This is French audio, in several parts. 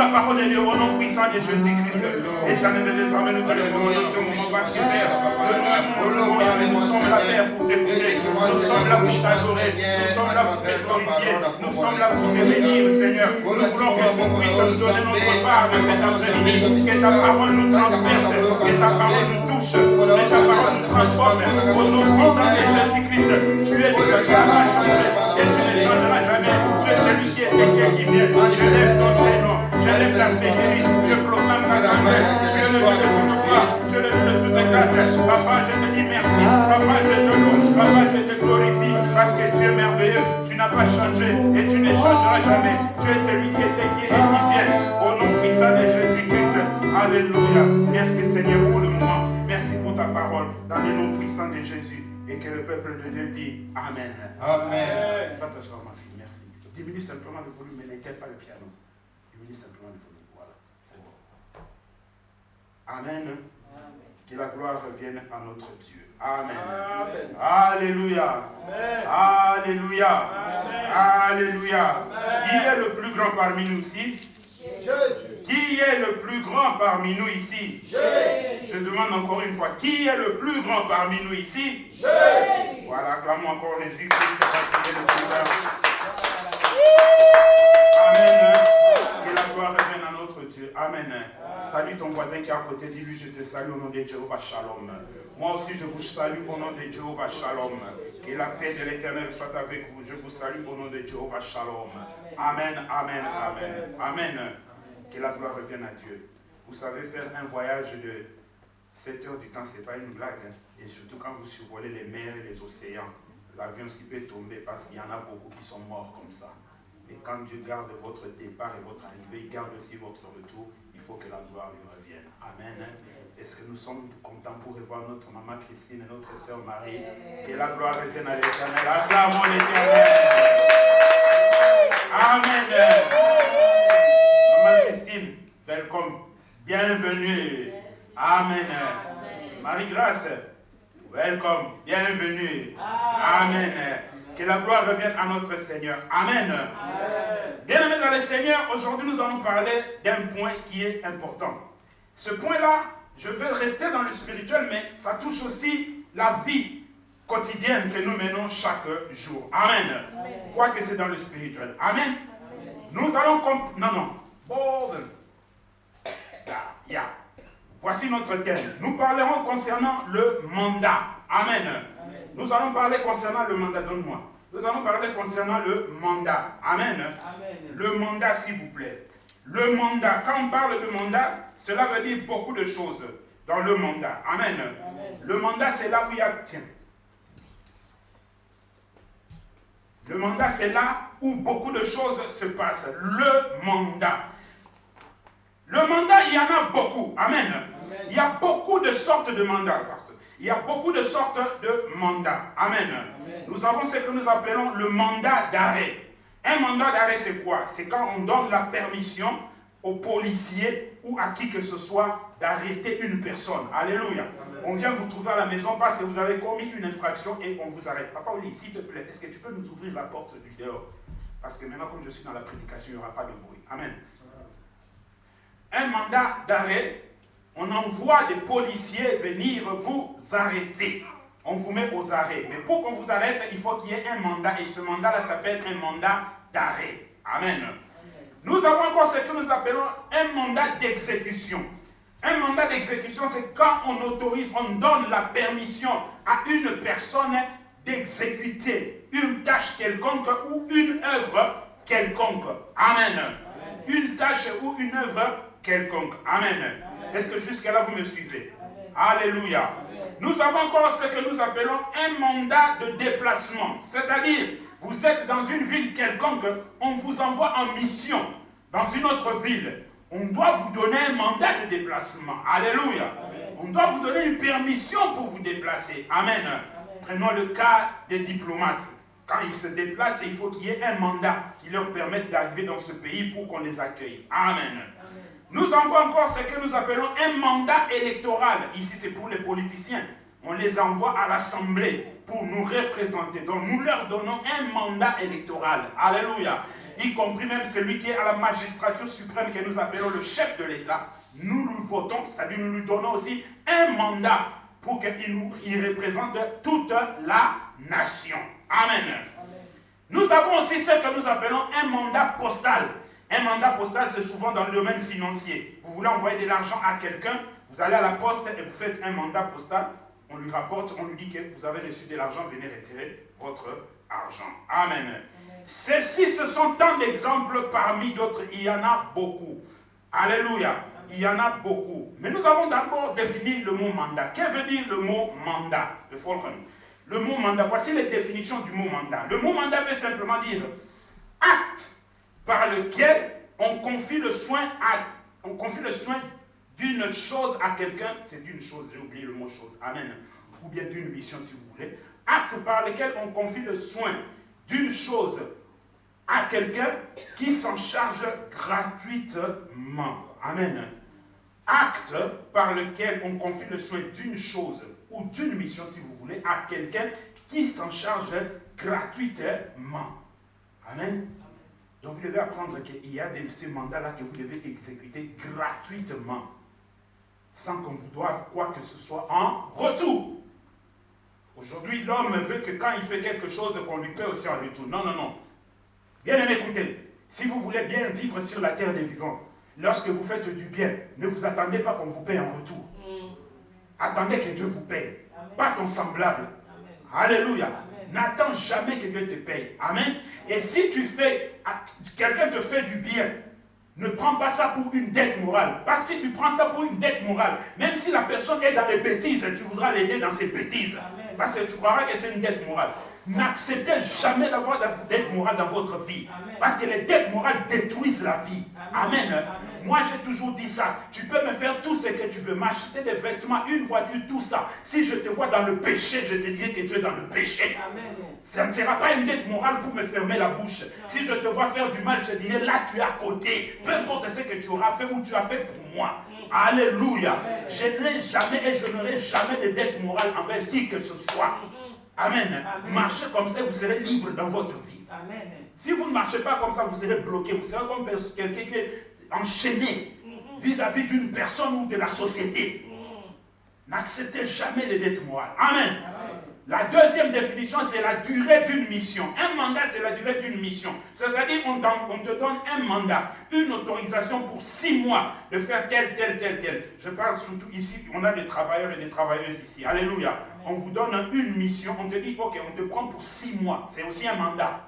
la parole de Dieu au nom puissant de Jésus-Christ. Éternel des armées, nous te levons dans ce moment parce que Père, nous sommes là, Père, pour t'écouter. Nous sommes là pour t'adorer. Nous sommes là pour te glorifier. Nous sommes là pour te bénir, Seigneur. Nous voulons que tu puisses nous donner notre part de cet après-midi. Que ta parole nous transperce, que ta parole nous touche, que ta parole nous transforme. Au nom puissant de Jésus-Christ, tu es Dieu qui n'a pas changé et tu ne changeras jamais. Tu es celui qui est et qui vient. Je lève ton Seigneur, je lève ta sécurité, je proclame ta grandeur, je le veux de toute gloire, je le veux de toute grâce. Papa, je te dis merci. Papa, je te loue. Papa, je te glorifie parce que tu es merveilleux. Tu n'as pas changé et tu ne changeras jamais. Tu es celui qui était, qui est et qui vient. Au nom puissant de Jésus-Christ. Alléluia. Merci Seigneur pour le moment. Merci pour ta parole. Dans le nom puissant de Jésus. Et que le peuple de Dieu dit Amen. Amen. Pas t'asseoir, ma fille. Merci. Diminue simplement le volume, mais n'éteins pas le piano. Diminue simplement le volume. Voilà. C'est bon. Amen. Que la gloire revienne à notre Dieu. Amen. Amen. Alléluia. Amen. Alléluia. Amen. Alléluia. Amen. Qui est le plus grand parmi nous ici? Jésus. Qui est le plus grand parmi nous ici? Jésus. Je demande encore une fois, qui est le plus grand parmi nous ici? Jésus. Voilà, acclamons encore Jésus-Christ. Amen. Que la gloire revienne à notre Dieu. Amen. Salue ton voisin qui est à côté. Dis-lui, je te salue au nom de Jéhovah Shalom. Moi aussi, je vous salue au nom de Jéhovah Shalom. Que la paix de l'Éternel soit avec vous. Je vous salue au nom de Jéhovah Shalom. Amen, amen, amen, amen. Que la gloire revienne à Dieu. Vous savez, faire un voyage de 7 heures du temps, ce n'est pas une blague. Et surtout quand vous survolez les mers et les océans, l'avion s'y peut tomber parce qu'il y en a beaucoup qui sont morts comme ça. Et quand Dieu garde votre départ et votre arrivée, il garde aussi votre retour, il faut que la gloire lui revienne. Amen. Est-ce que nous sommes contents pour revoir notre maman Christine et notre sœur Marie? Que la gloire revienne à l'Éternel. Acclamons l'Éternel. Amen. Maman Christine, welcome. Bienvenue. Amen. Marie-Grâce, welcome. Bienvenue. Amen. Que la gloire revienne à notre Seigneur. Amen. Bien-aimés dans le Seigneur, aujourd'hui nous allons parler d'un point qui est important. Ce point-là, je vais rester dans le spirituel, mais ça touche aussi la vie quotidienne que nous menons chaque jour. Amen. Quoique c'est dans le spirituel. Amen. Nous allons... Non. Voici notre thème. Nous parlerons concernant le mandat. Amen. Nous allons parler concernant le mandat. Donne-moi. Nous allons parler concernant le mandat. Amen. Le mandat, s'il vous plaît. Le mandat, quand on parle de mandat, cela veut dire beaucoup de choses dans le mandat. Amen. Le mandat, c'est là où il y a... Tiens. Le mandat, c'est là où beaucoup de choses se passent. Le mandat. Le mandat, il y en a beaucoup. Amen. Il y a beaucoup de sortes de mandats. Il y a beaucoup de sortes de mandats. Amen. Nous avons ce que nous appelons le mandat d'arrêt. Un mandat d'arrêt, c'est quoi? C'est quand on donne la permission aux policiers ou à qui que ce soit d'arrêter une personne. Alléluia. On vient vous trouver à la maison parce que vous avez commis une infraction et on vous arrête. Papa Oli, s'il te plaît, est-ce que tu peux nous ouvrir la porte du dehors? Parce que maintenant, comme je suis dans la prédication, il n'y aura pas de bruit. Amen. Un mandat d'arrêt, on envoie des policiers venir vous arrêter. On vous met aux arrêts. Mais pour qu'on vous arrête, il faut qu'il y ait un mandat. Et ce mandat-là s'appelle un mandat d'arrêt. Amen. Nous avons encore ce que nous appelons un mandat d'exécution. Un mandat d'exécution, c'est quand on autorise, on donne la permission à une personne d'exécuter une tâche quelconque ou une œuvre quelconque. Amen. Une tâche ou une œuvre quelconque. Amen. Est-ce que jusqu'à là vous me suivez? Alléluia. Nous avons encore ce que nous appelons un mandat de déplacement. C'est-à-dire, vous êtes dans une ville quelconque, on vous envoie en mission dans une autre ville. On doit vous donner un mandat de déplacement. Alléluia. On doit vous donner une permission pour vous déplacer. Amen. Prenons le cas des diplomates. Quand ils se déplacent, il faut qu'il y ait un mandat qui leur permette d'arriver dans ce pays pour qu'on les accueille. Amen. Nous avons encore ce que nous appelons un mandat électoral. Ici, c'est pour les politiciens. on les envoie à l'Assemblée pour nous représenter. Donc nous leur donnons un mandat électoral. Alléluia. Y compris même celui qui est à la magistrature suprême que nous appelons le chef de l'État. Nous lui votons, c'est-à-dire nous lui donnons aussi un mandat pour qu'il représente toute la nation. Amen. Nous avons aussi ce que nous appelons un mandat postal. Un mandat postal, c'est souvent dans le domaine financier. Vous voulez envoyer de l'argent à quelqu'un, vous allez à la poste et vous faites un mandat postal. On lui rapporte, on lui dit que vous avez reçu de l'argent, venez retirer votre argent. Amen. Ceci, ce sont tant d'exemples parmi d'autres. Il y en a beaucoup. Alléluia. Il y en a beaucoup. Mais nous avons d'abord défini le mot mandat. Que veut dire le mot mandat? Le mot mandat, voici les définitions du mot mandat. Le mot mandat veut simplement dire acte par lequel on confie le soin d'une chose à quelqu'un. C'est d'une chose, j'ai oublié le mot chose. Amen. Ou bien d'une mission si vous voulez. Acte par lequel on confie le soin d'une chose à quelqu'un qui s'en charge gratuitement. Amen. Acte par lequel on confie le soin d'une chose ou d'une mission, si vous voulez, à quelqu'un qui s'en charge gratuitement. Amen. Donc vous devez apprendre qu'il y a ces mandats-là que vous devez exécuter gratuitement, sans qu'on vous doive quoi que ce soit en retour. Aujourd'hui, l'homme veut que quand il fait quelque chose, qu'on lui paie aussi en retour. Non, non, non. Bien écoutez, si vous voulez bien vivre sur la terre des vivants, lorsque vous faites du bien, ne vous attendez pas qu'on vous paie en retour. Attendez que Dieu vous paye, pas ton semblable. Alléluia. N'attends jamais que Dieu te paye. Amen. Et si quelqu'un te fait du bien, ne prends pas ça pour une dette morale. Parce que si tu prends ça pour une dette morale, même si la personne est dans les bêtises, tu voudras l'aider dans ses bêtises. Parce que tu croiras que c'est une dette morale. N'acceptez jamais d'avoir de dette morale dans votre vie. Amen. Parce que les dettes morales détruisent la vie. Amen. Amen. Moi, j'ai toujours dit ça. Tu peux me faire tout ce que tu veux, m'acheter des vêtements, une voiture, tout ça. Si je te vois dans le péché, je te dirai que tu es dans le péché. Amen. Ça ne sera pas une dette morale pour me fermer la bouche. Amen. Si je te vois faire du mal, je te dirai là, tu es à côté. Peu importe ce que tu auras fait ou tu as fait pour moi. Alléluia. Amen. Je n'ai jamais et je n'aurai jamais de dette morale envers qui que ce soit. Amen. Amen. Marchez comme ça, vous serez libre dans votre vie. Amen. Si vous ne marchez pas comme ça, vous serez bloqué. Vous serez comme quelqu'un qui est enchaîné vis-à-vis d'une personne ou de la société. N'acceptez jamais les dettes morales. Amen. Amen. La deuxième définition, c'est la durée d'une mission. Un mandat, c'est la durée d'une mission. C'est-à-dire, on te donne un mandat, une autorisation pour 6 mois de faire tel. Je parle surtout ici, on a des travailleurs et des travailleuses ici. Alléluia. Amen. On vous donne une mission, on te dit, ok, on te prend pour 6 mois. C'est aussi un mandat.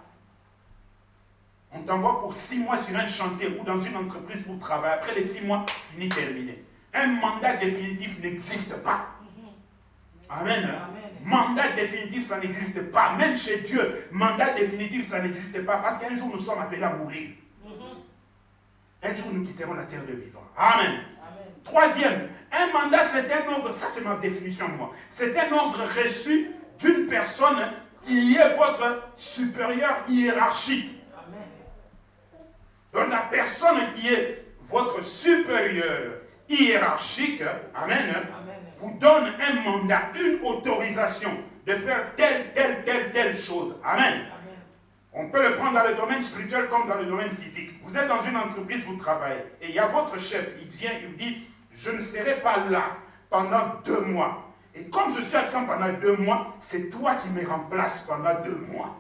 On t'envoie pour 6 mois sur un chantier ou dans une entreprise pour travailler. Après les 6 mois, fini, terminé. Un mandat définitif n'existe pas. Amen. Amen. Mandat définitif, ça n'existe pas. Même chez Dieu, mandat définitif, ça n'existe pas. Parce qu'un jour, nous sommes appelés à mourir. Un jour, nous quitterons la terre de vivants. Amen. Amen. Troisième, un mandat, c'est un ordre, ça c'est ma définition moi. C'est un ordre reçu d'une personne qui est votre supérieur hiérarchique. Amen. Donc la personne qui est votre supérieur hiérarchique, amen, amen, vous donne un mandat, une autorisation de faire telle chose. Amen. Amen. On peut le prendre dans le domaine spirituel comme dans le domaine physique. Vous êtes dans une entreprise, vous travaillez, et il y a votre chef, il vient, il vous dit, je ne serai pas là pendant 2 mois. Et comme je suis absent pendant 2 mois, c'est toi qui me remplaces pendant 2 mois.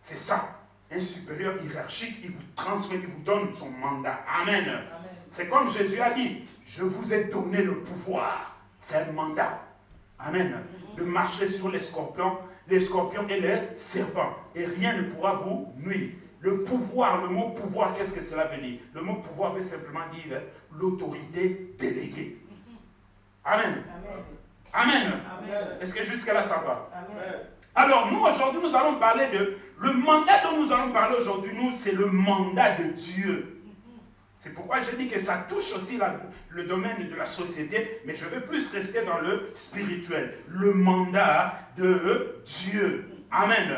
C'est ça. Un supérieur hiérarchique, il vous transmet, il vous donne son mandat. Amen. Amen. C'est comme Jésus a dit, je vous ai donné le pouvoir. C'est un mandat. Amen. De marcher sur les scorpions et les serpents. Et rien ne pourra vous nuire. Le pouvoir, le mot pouvoir, qu'est-ce que cela veut dire? Le mot pouvoir veut simplement dire l'autorité déléguée. Amen. Amen. Amen. Est-ce que jusqu'à là ça va? Amen. Alors nous aujourd'hui nous allons parler de... Le mandat dont nous allons parler aujourd'hui, nous, c'est le mandat de Dieu. C'est pourquoi je dis que ça touche aussi le domaine de la société, mais je vais plus rester dans le spirituel. Le mandat de Dieu. Amen.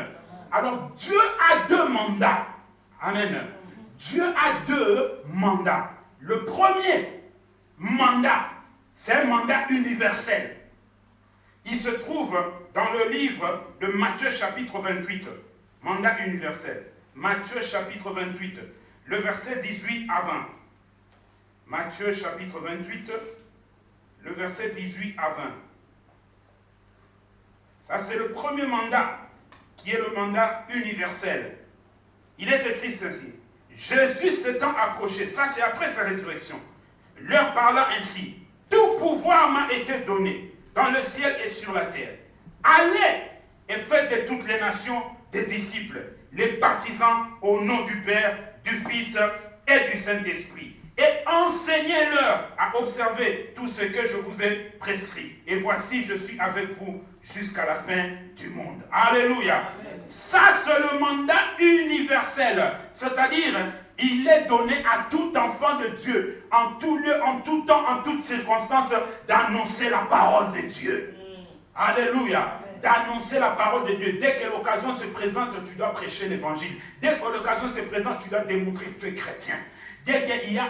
Alors Dieu a 2 mandats. Amen. Dieu a 2 mandats. Le premier mandat, c'est un mandat universel. il se trouve dans le livre de Matthieu chapitre 28, mandat universel. Matthieu chapitre 28, le verset 18 à 20. Matthieu chapitre 28, le verset 18 à 20. Ça, c'est le premier mandat, qui est le mandat universel. Il est écrit ceci. Jésus s'étant approché, ça c'est après sa résurrection, leur parla ainsi. Tout pouvoir m'a été donné, dans le ciel et sur la terre. Allez et faites de toutes les nations des disciples, les baptisant au nom du Père, du Fils et du Saint-Esprit. Et enseignez-leur à observer tout ce que je vous ai prescrit. Et voici, je suis avec vous jusqu'à la fin du monde. Alléluia. Amen. Ça, c'est le mandat universel. C'est-à-dire, il est donné à tout enfant de Dieu, en tout lieu, en tout temps, en toutes circonstances, d'annoncer la parole de Dieu. Alléluia. D'annoncer la parole de Dieu. Dès que l'occasion se présente, tu dois prêcher l'évangile. Dès que l'occasion se présente, tu dois démontrer que tu es chrétien. Dès qu'il y a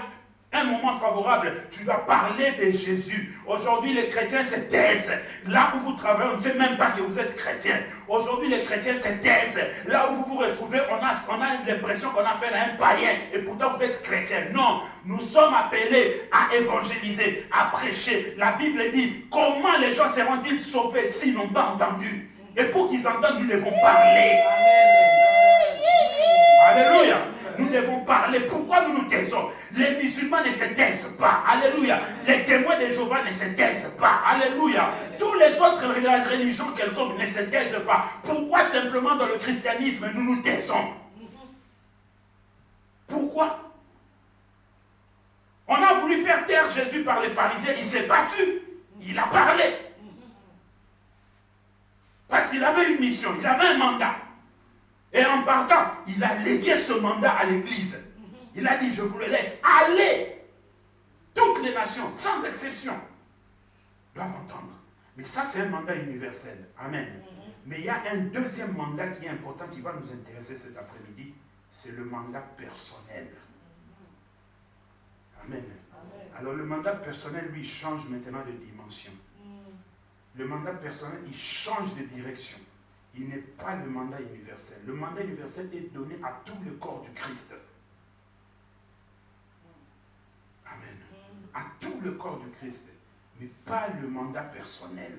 un moment favorable, tu dois parler de Jésus. Aujourd'hui, les chrétiens se taisent. Là où vous travaillez, on ne sait même pas que vous êtes chrétien. Aujourd'hui, les chrétiens se taisent. Là où vous vous retrouvez, on a l'impression qu'on a fait un païen. Et pourtant, vous êtes chrétien. Non, nous sommes appelés à évangéliser, à prêcher. La Bible dit, comment les gens seront-ils sauvés s'ils n'ont pas entendu? Et pour qu'ils entendent, nous devons parler. Alléluia. Nous devons parler. Pourquoi nous nous taisons? Les musulmans ne se taisent pas. Alléluia. Les témoins de Jéhovah ne se taisent pas. Alléluia. Tous les autres religions quelconques ne se taisent pas. Pourquoi simplement dans le christianisme nous nous taisons? Pourquoi? On a voulu faire taire Jésus par les pharisiens. Il s'est battu. Il a parlé. Parce qu'il avait une mission. Il avait un mandat. Et en partant, il a légué ce mandat à l'Église. Il a dit, je vous le laisse, allez. Toutes les nations, sans exception, doivent entendre. Mais ça, c'est un mandat universel. Amen. Mais il y a un deuxième mandat qui est important, qui va nous intéresser cet après-midi. C'est le mandat personnel. Amen. Alors le mandat personnel, lui, change maintenant de dimension. Le mandat personnel, il change de direction. Il n'est pas le mandat universel. Le mandat universel est donné à tout le corps du Christ. Amen. À tout le corps du Christ. Mais pas le mandat personnel.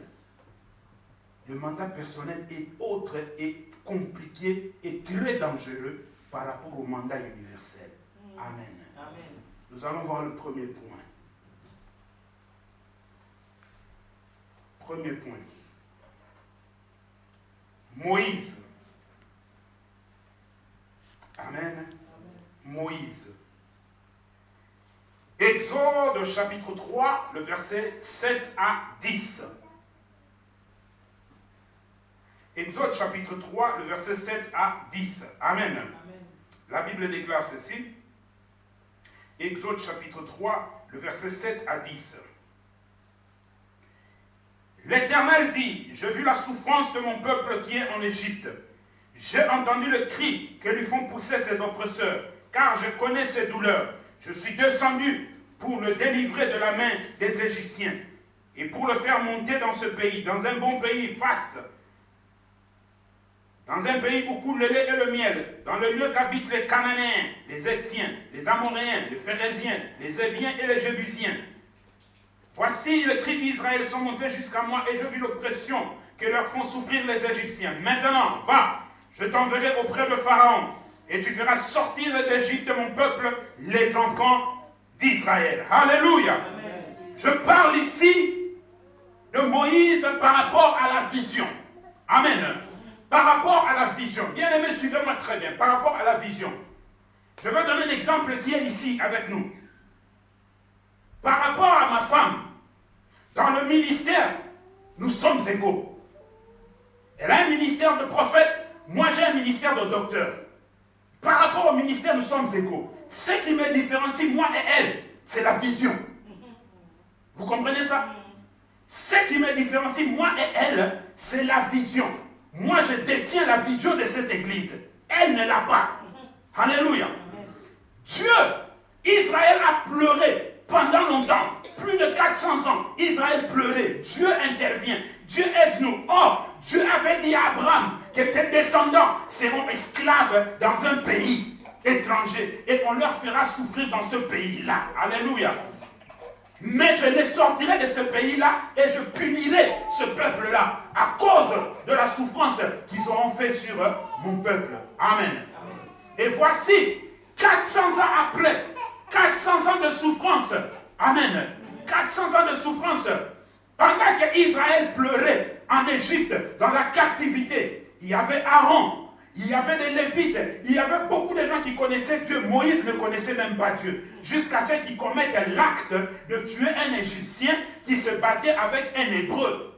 Le mandat personnel est autre et compliqué et très dangereux par rapport au mandat universel. Amen. Amen. Nous allons voir le premier point. Premier point. Moïse. Amen. Moïse. Exode chapitre 3, le verset 7 à 10. Exode chapitre 3, le verset 7 à 10. Amen. Amen. La Bible déclare ceci. Exode chapitre 3, le verset 7 à 10. L'Éternel dit, j'ai vu la souffrance de mon peuple qui est en Égypte. J'ai entendu le cri que lui font pousser ses oppresseurs, car je connais ses douleurs. Je suis descendu pour le délivrer de la main des Égyptiens et pour le faire monter dans ce pays, dans un bon pays vaste, dans un pays où coule le lait et le miel, dans le lieu qu'habitent les Cananéens, les Héthiens, les Amoréens, les Phéréziens, les Éviens et les Jébusiens. Voici les cris d'Israël sont montés jusqu'à moi et je vis l'oppression que leur font souffrir les Égyptiens. Maintenant, va, je t'enverrai auprès de Pharaon et tu feras sortir d'Égypte mon peuple, les enfants d'Israël. Alléluia. Amen. Je parle ici de Moïse par rapport à la vision. Amen. Par rapport à la vision. Bien-aimés, suivez-moi très bien. Par rapport à la vision. Je vais donner un exemple qui est ici avec nous. Par rapport à ma femme, dans le ministère, nous sommes égaux. Elle a un ministère de prophète, moi j'ai un ministère de docteur. Par rapport au ministère, nous sommes égaux. Ce qui me différencie, moi et elle, c'est la vision. Vous comprenez ça? Ce qui me différencie, moi et elle, c'est la vision. Moi, je détiens la vision de cette église. Elle ne l'a pas. Alléluia. Dieu, Israël a pleuré pendant longtemps, plus de 400 ans, Israël pleurait. Dieu intervient. Dieu aide-nous. Or, Dieu avait dit à Abraham que tes descendants seront esclaves dans un pays étranger et on leur fera souffrir dans ce pays-là. Alléluia. Mais je les sortirai de ce pays-là et je punirai ce peuple-là à cause de la souffrance qu'ils auront fait sur mon peuple. Amen. Et voici, 400 ans après, 400 ans de souffrance. Amen. 400 ans de souffrance. Pendant qu'Israël pleurait en Égypte, dans la captivité, il y avait Aaron, il y avait des Lévites, il y avait beaucoup de gens qui connaissaient Dieu. Moïse ne connaissait même pas Dieu. Jusqu'à ce qu'il commette l'acte de tuer un Égyptien qui se battait avec un Hébreu.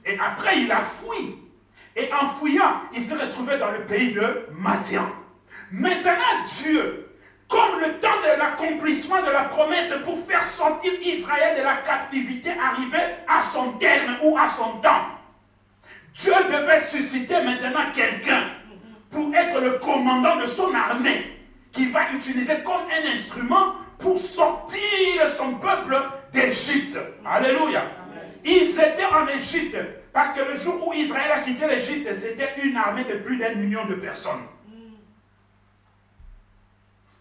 Et après, il a fui. Et en fuyant, il s'est retrouvé dans le pays de Madian. Maintenant, Dieu, comme le temps de l'accomplissement de la promesse pour faire sortir Israël de la captivité arrivait à son terme ou à son temps, Dieu devait susciter maintenant quelqu'un pour être le commandant de son armée qui va utiliser comme un instrument pour sortir son peuple d'Égypte. Alléluia. Ils étaient en Égypte parce que le jour où Israël a quitté l'Égypte, c'était une armée de plus d'1 million de personnes.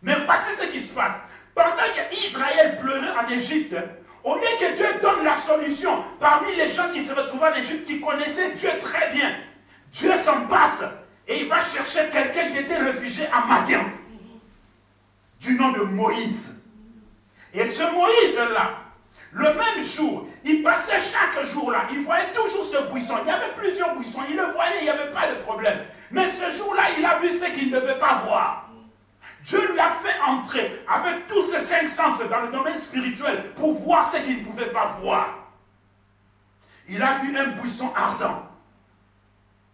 Mais voici ce qui se passe. Pendant qu'Israël pleurait en Égypte, au lieu que Dieu donne la solution parmi les gens qui se retrouvaient en Égypte, qui connaissaient Dieu très bien, Dieu s'en passe et il va chercher quelqu'un qui était réfugié à Madian, du nom de Moïse. Et ce Moïse-là, le même jour, il passait chaque jour là, il voyait toujours ce buisson. Il y avait plusieurs buissons, il le voyait, il n'y avait pas de problème. Mais ce jour-là, il a vu ce qu'il ne devait pas voir. Dieu lui a fait entrer avec tous ses 5 sens dans le domaine spirituel pour voir ce qu'il ne pouvait pas voir. Il a vu un buisson ardent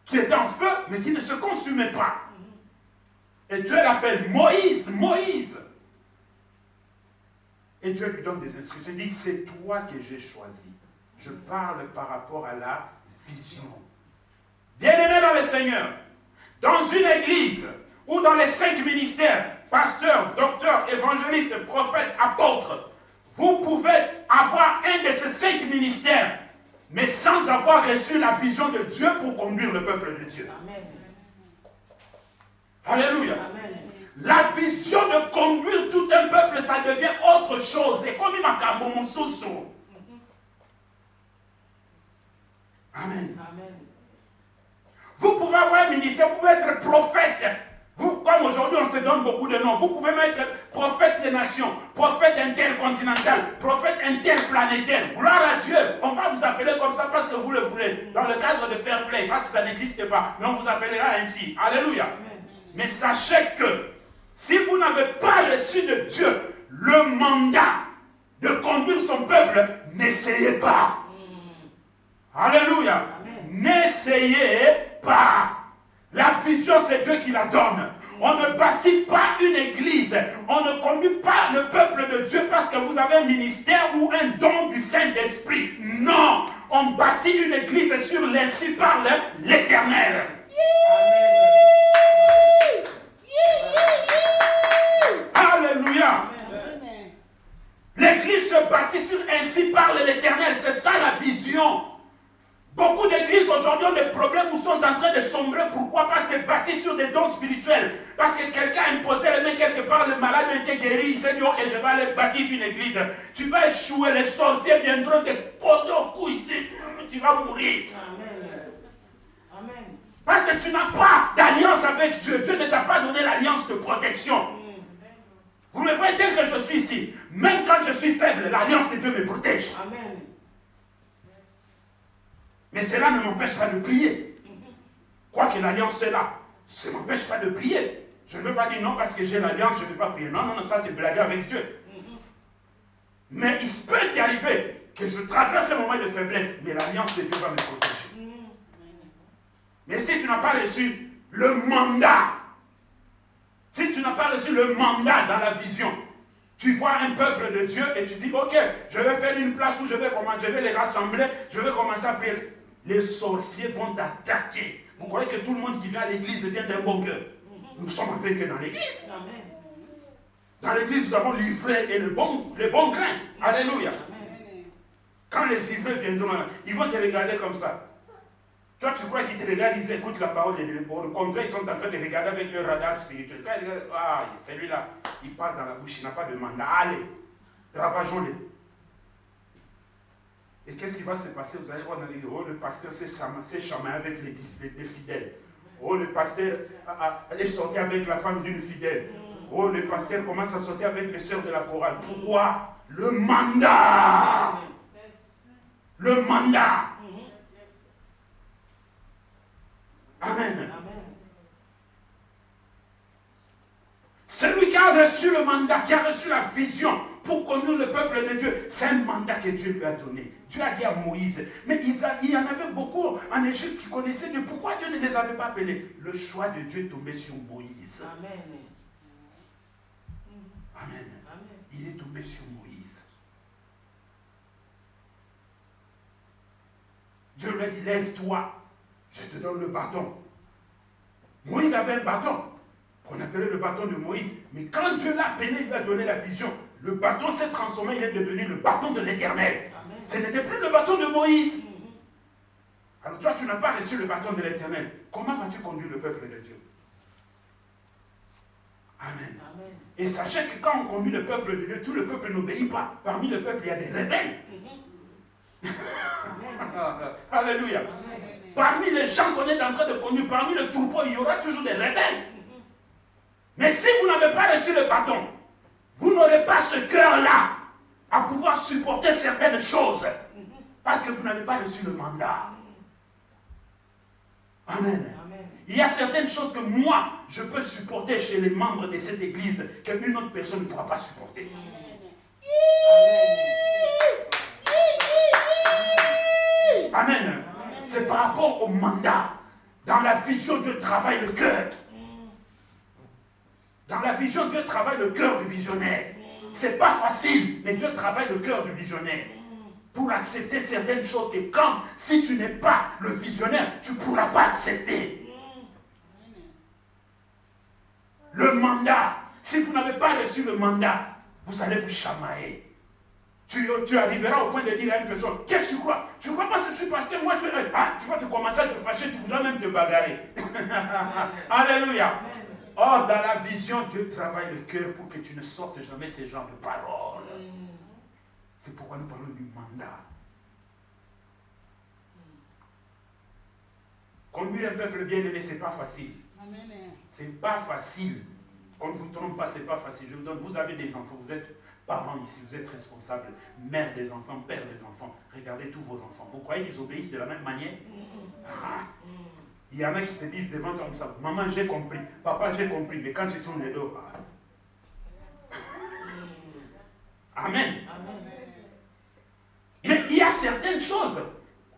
qui était en feu mais qui ne se consumait pas. Et Dieu l'appelle Moïse, Moïse. Et Dieu lui donne des instructions. Il dit, c'est toi que j'ai choisi. Je parle par rapport à la vision. Bien-aimés dans le Seigneur, dans une église ou dans les 5 ministères, pasteur, docteur, évangéliste, prophète, apôtre, vous pouvez avoir un de ces 5 ministères, mais sans avoir reçu la vision de Dieu pour conduire le peuple de Dieu. Amen. Alléluia. Amen. La vision de conduire tout un peuple, ça devient autre chose. C'est comme un soso. Amen. Amen. Vous pouvez avoir un ministère, vous pouvez être prophète. Vous, comme aujourd'hui on se donne beaucoup de noms, vous pouvez même être prophète des nations, prophète intercontinental, prophète interplanétaire. Gloire à Dieu. On va vous appeler comme ça parce que vous le voulez, dans le cadre de fair play, parce que ça n'existe pas. Mais on vous appellera ainsi. Alléluia. Amen. Mais sachez que si vous n'avez pas reçu de Dieu le mandat de conduire son peuple, n'essayez pas. Alléluia. N'essayez pas. La vision, c'est Dieu qui la donne. On ne bâtit pas une église. On ne conduit pas le peuple de Dieu parce que vous avez un ministère ou un don du Saint-Esprit. Non. On bâtit une église sur l'ainsi parle l'Éternel. Alléluia. L'église se bâtit sur ainsi parle l'Éternel. C'est ça la vision. Beaucoup d'églises aujourd'hui ont des problèmes ou sont en train de sombrer. Pourquoi pas se bâtir sur des dons spirituels? Parce que quelqu'un a imposé les mains quelque part, le malade a été guéri, il s'est dit ok, je vais aller bâtir une église. Tu vas échouer, les sorciers viendront te coller au cou ici, tu vas mourir. Amen. Amen. Parce que tu n'as pas d'alliance avec Dieu. Dieu ne t'a pas donné l'alliance de protection. Vous me voyez tel que je suis ici. Même quand je suis faible, l'alliance de Dieu me protège. Amen. Mais cela ne m'empêche pas de prier. Quoique l'alliance est là, ça ne m'empêche pas de prier. Je ne veux pas dire non parce que j'ai l'alliance, je ne veux pas prier. Non, non, non, ça c'est blaguer avec Dieu. Mais il peut y arriver que je traverse un moment de faiblesse, mais l'alliance de Dieu va me protéger. Mais si tu n'as pas reçu le mandat, si tu n'as pas reçu le mandat dans la vision, tu vois un peuple de Dieu et tu dis, ok, je vais faire une place où je vais les rassembler, je vais commencer à prier. Les sorciers vont t'attaquer. Vous croyez que tout le monde qui vient à l'église vient d'un bon cœur? Nous sommes avec eux dans l'église. Dans l'église, nous avons l'ivrée et le bon grain. Alléluia. Quand les ivreux viendront, ils vont te regarder comme ça. Toi, tu crois qu'ils te regardent, ils écoutent la parole de Dieu. Au contraire, ils sont en train de regarder avec leur radar spirituel. Quand ils regardent, ah, celui-là, il parle dans la bouche, il n'a pas de mandat. Allez, ravageons-les. Et qu'est-ce qui va se passer? Vous allez voir dans l'église, oh, le pasteur s'est chamaillé avec les fidèles. Oh, le pasteur est sorti avec la femme d'une fidèle. Oh, le pasteur commence à sortir avec les sœurs de la chorale. Pourquoi? Le mandat. Le mandat. Amen. Celui qui a reçu le mandat, qui a reçu la vision pour conduire le peuple de Dieu, c'est un mandat que Dieu lui a donné. Dieu a dit à Moïse, mais il y en avait beaucoup en Égypte qui connaissaient Dieu. Pourquoi Dieu ne les avait pas appelés? Le choix de Dieu est tombé sur Moïse. Amen. Amen. Il est tombé sur Moïse. Dieu lui a dit, lève-toi, je te donne le bâton. Moïse avait un bâton, qu'on appelait le bâton de Moïse. Mais quand Dieu l'a appelé, il lui a donné la vision. Le bâton s'est transformé, il est devenu le bâton de l'Éternel. Ce n'était plus le bâton de Moïse. Alors toi, tu n'as pas reçu le bâton de l'Éternel. Comment vas-tu conduire le peuple de Dieu? Amen. Amen. Et sachez que quand on conduit le peuple de Dieu, tout le peuple n'obéit pas. Parmi le peuple, il y a des rebelles. Alléluia. Amen. Parmi les gens qu'on est en train de conduire, parmi le troupeau, il y aura toujours des rebelles. Mais si vous n'avez pas reçu le bâton, vous n'aurez pas ce cœur-là à pouvoir supporter certaines choses. Parce que vous n'avez pas reçu le mandat. Amen. Amen. Il y a certaines choses que moi, je peux supporter chez les membres de cette église qu'une autre personne ne pourra pas supporter. Amen. Amen. C'est par rapport au mandat. Dans la vision, Dieu travaille le cœur. Dans la vision, Dieu travaille le cœur du visionnaire. C'est pas facile, mais Dieu travaille le cœur du visionnaire. Pour accepter certaines choses que comme si tu n'es pas le visionnaire, tu ne pourras pas accepter. Le mandat. Si vous n'avez pas reçu le mandat, vous allez vous chamailler. Tu arriveras au point de dire à une personne, qu'est-ce que tu crois? Tu ne crois pas que je suis pasteur? Moi je fais, tu vas te commencer à te fâcher, tu voudras même te bagarrer. Alléluia. Or, dans la vision, Dieu travaille le cœur pour que tu ne sortes jamais ce genre de paroles. C'est pourquoi nous parlons du mandat. Conduire un peuple bien-aimé, ce n'est pas facile. Ce n'est pas facile. On ne vous trompe pas, ce n'est pas facile. Je vous donne, vous avez des enfants, vous êtes parents ici, vous êtes responsables, mère des enfants, père des enfants. Regardez tous vos enfants. Vous croyez qu'ils obéissent de la même manière? Il y en a qui te disent devant toi comme ça, maman j'ai compris, papa j'ai compris, mais quand tu tournes les dos, Amen. Il y a certaines choses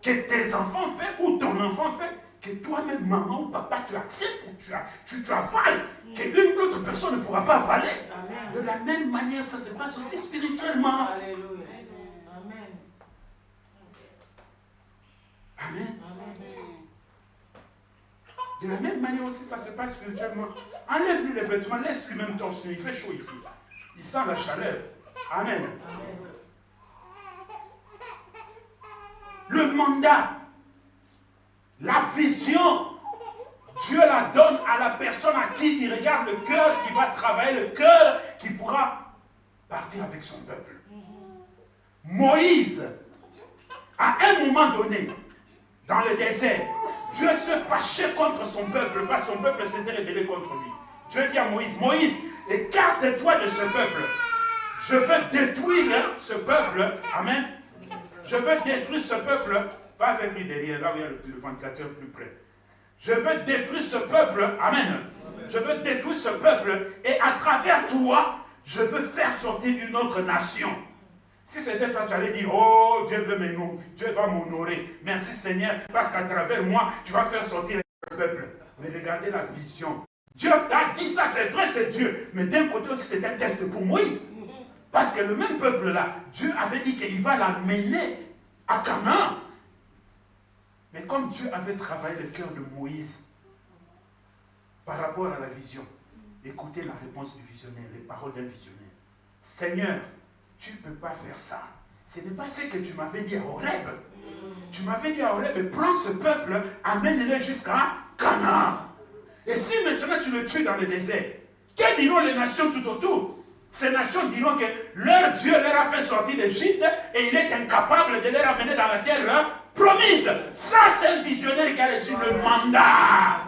que tes enfants font ou ton enfant fait, que toi-même, maman ou papa, tu acceptes ou tu avales, qu'une autre personne ne pourra pas avaler. Amen. De la même manière, ça se passe aussi spirituellement. Alléluia. Amen. Amen. De la même manière aussi, ça se passe spirituellement. Enlève-lui les vêtements, laisse-lui même torse nu. Il fait chaud ici. Il sent la chaleur. Amen. Le mandat, la vision, Dieu la donne à la personne à qui il regarde le cœur, qui va travailler le cœur, qui pourra partir avec son peuple. Moïse, à un moment donné, dans le désert, Dieu se fâchait contre son peuple, parce que son peuple s'était rebellé contre lui. Dieu dit à Moïse, Moïse, écarte-toi de ce peuple. Je veux détruire ce peuple. Amen. Je veux détruire ce peuple. Va avec lui derrière, là où il y a le ventilateur plus près. Je veux détruire ce peuple. Amen. Je veux détruire ce peuple. Et à travers toi, je veux faire sortir une autre nation. Si c'était toi, tu allais dire, oh, Dieu va m'honorer. Merci Seigneur, parce qu'à travers moi, tu vas faire sortir le peuple. Mais regardez la vision. Dieu a dit ça, c'est vrai, c'est Dieu. Mais d'un côté aussi, c'est un test pour Moïse. Parce que le même peuple-là, Dieu avait dit qu'il va l'amener à Canaan. Mais comme Dieu avait travaillé le cœur de Moïse par rapport à la vision, Écoutez la réponse du visionnaire, les paroles d'un visionnaire. Seigneur, tu ne peux pas faire ça. Ce n'est pas ce que tu m'avais dit à Horeb. Tu m'avais dit à Horeb, prends ce peuple, amène-le jusqu'à Canaan. Et si maintenant tu le tues dans le désert, que diront les nations tout autour? Ces nations diront que leur Dieu leur a fait sortir d'Égypte et il est incapable de les ramener dans la terre promise. Ça, c'est le visionnaire qui a reçu le mandat.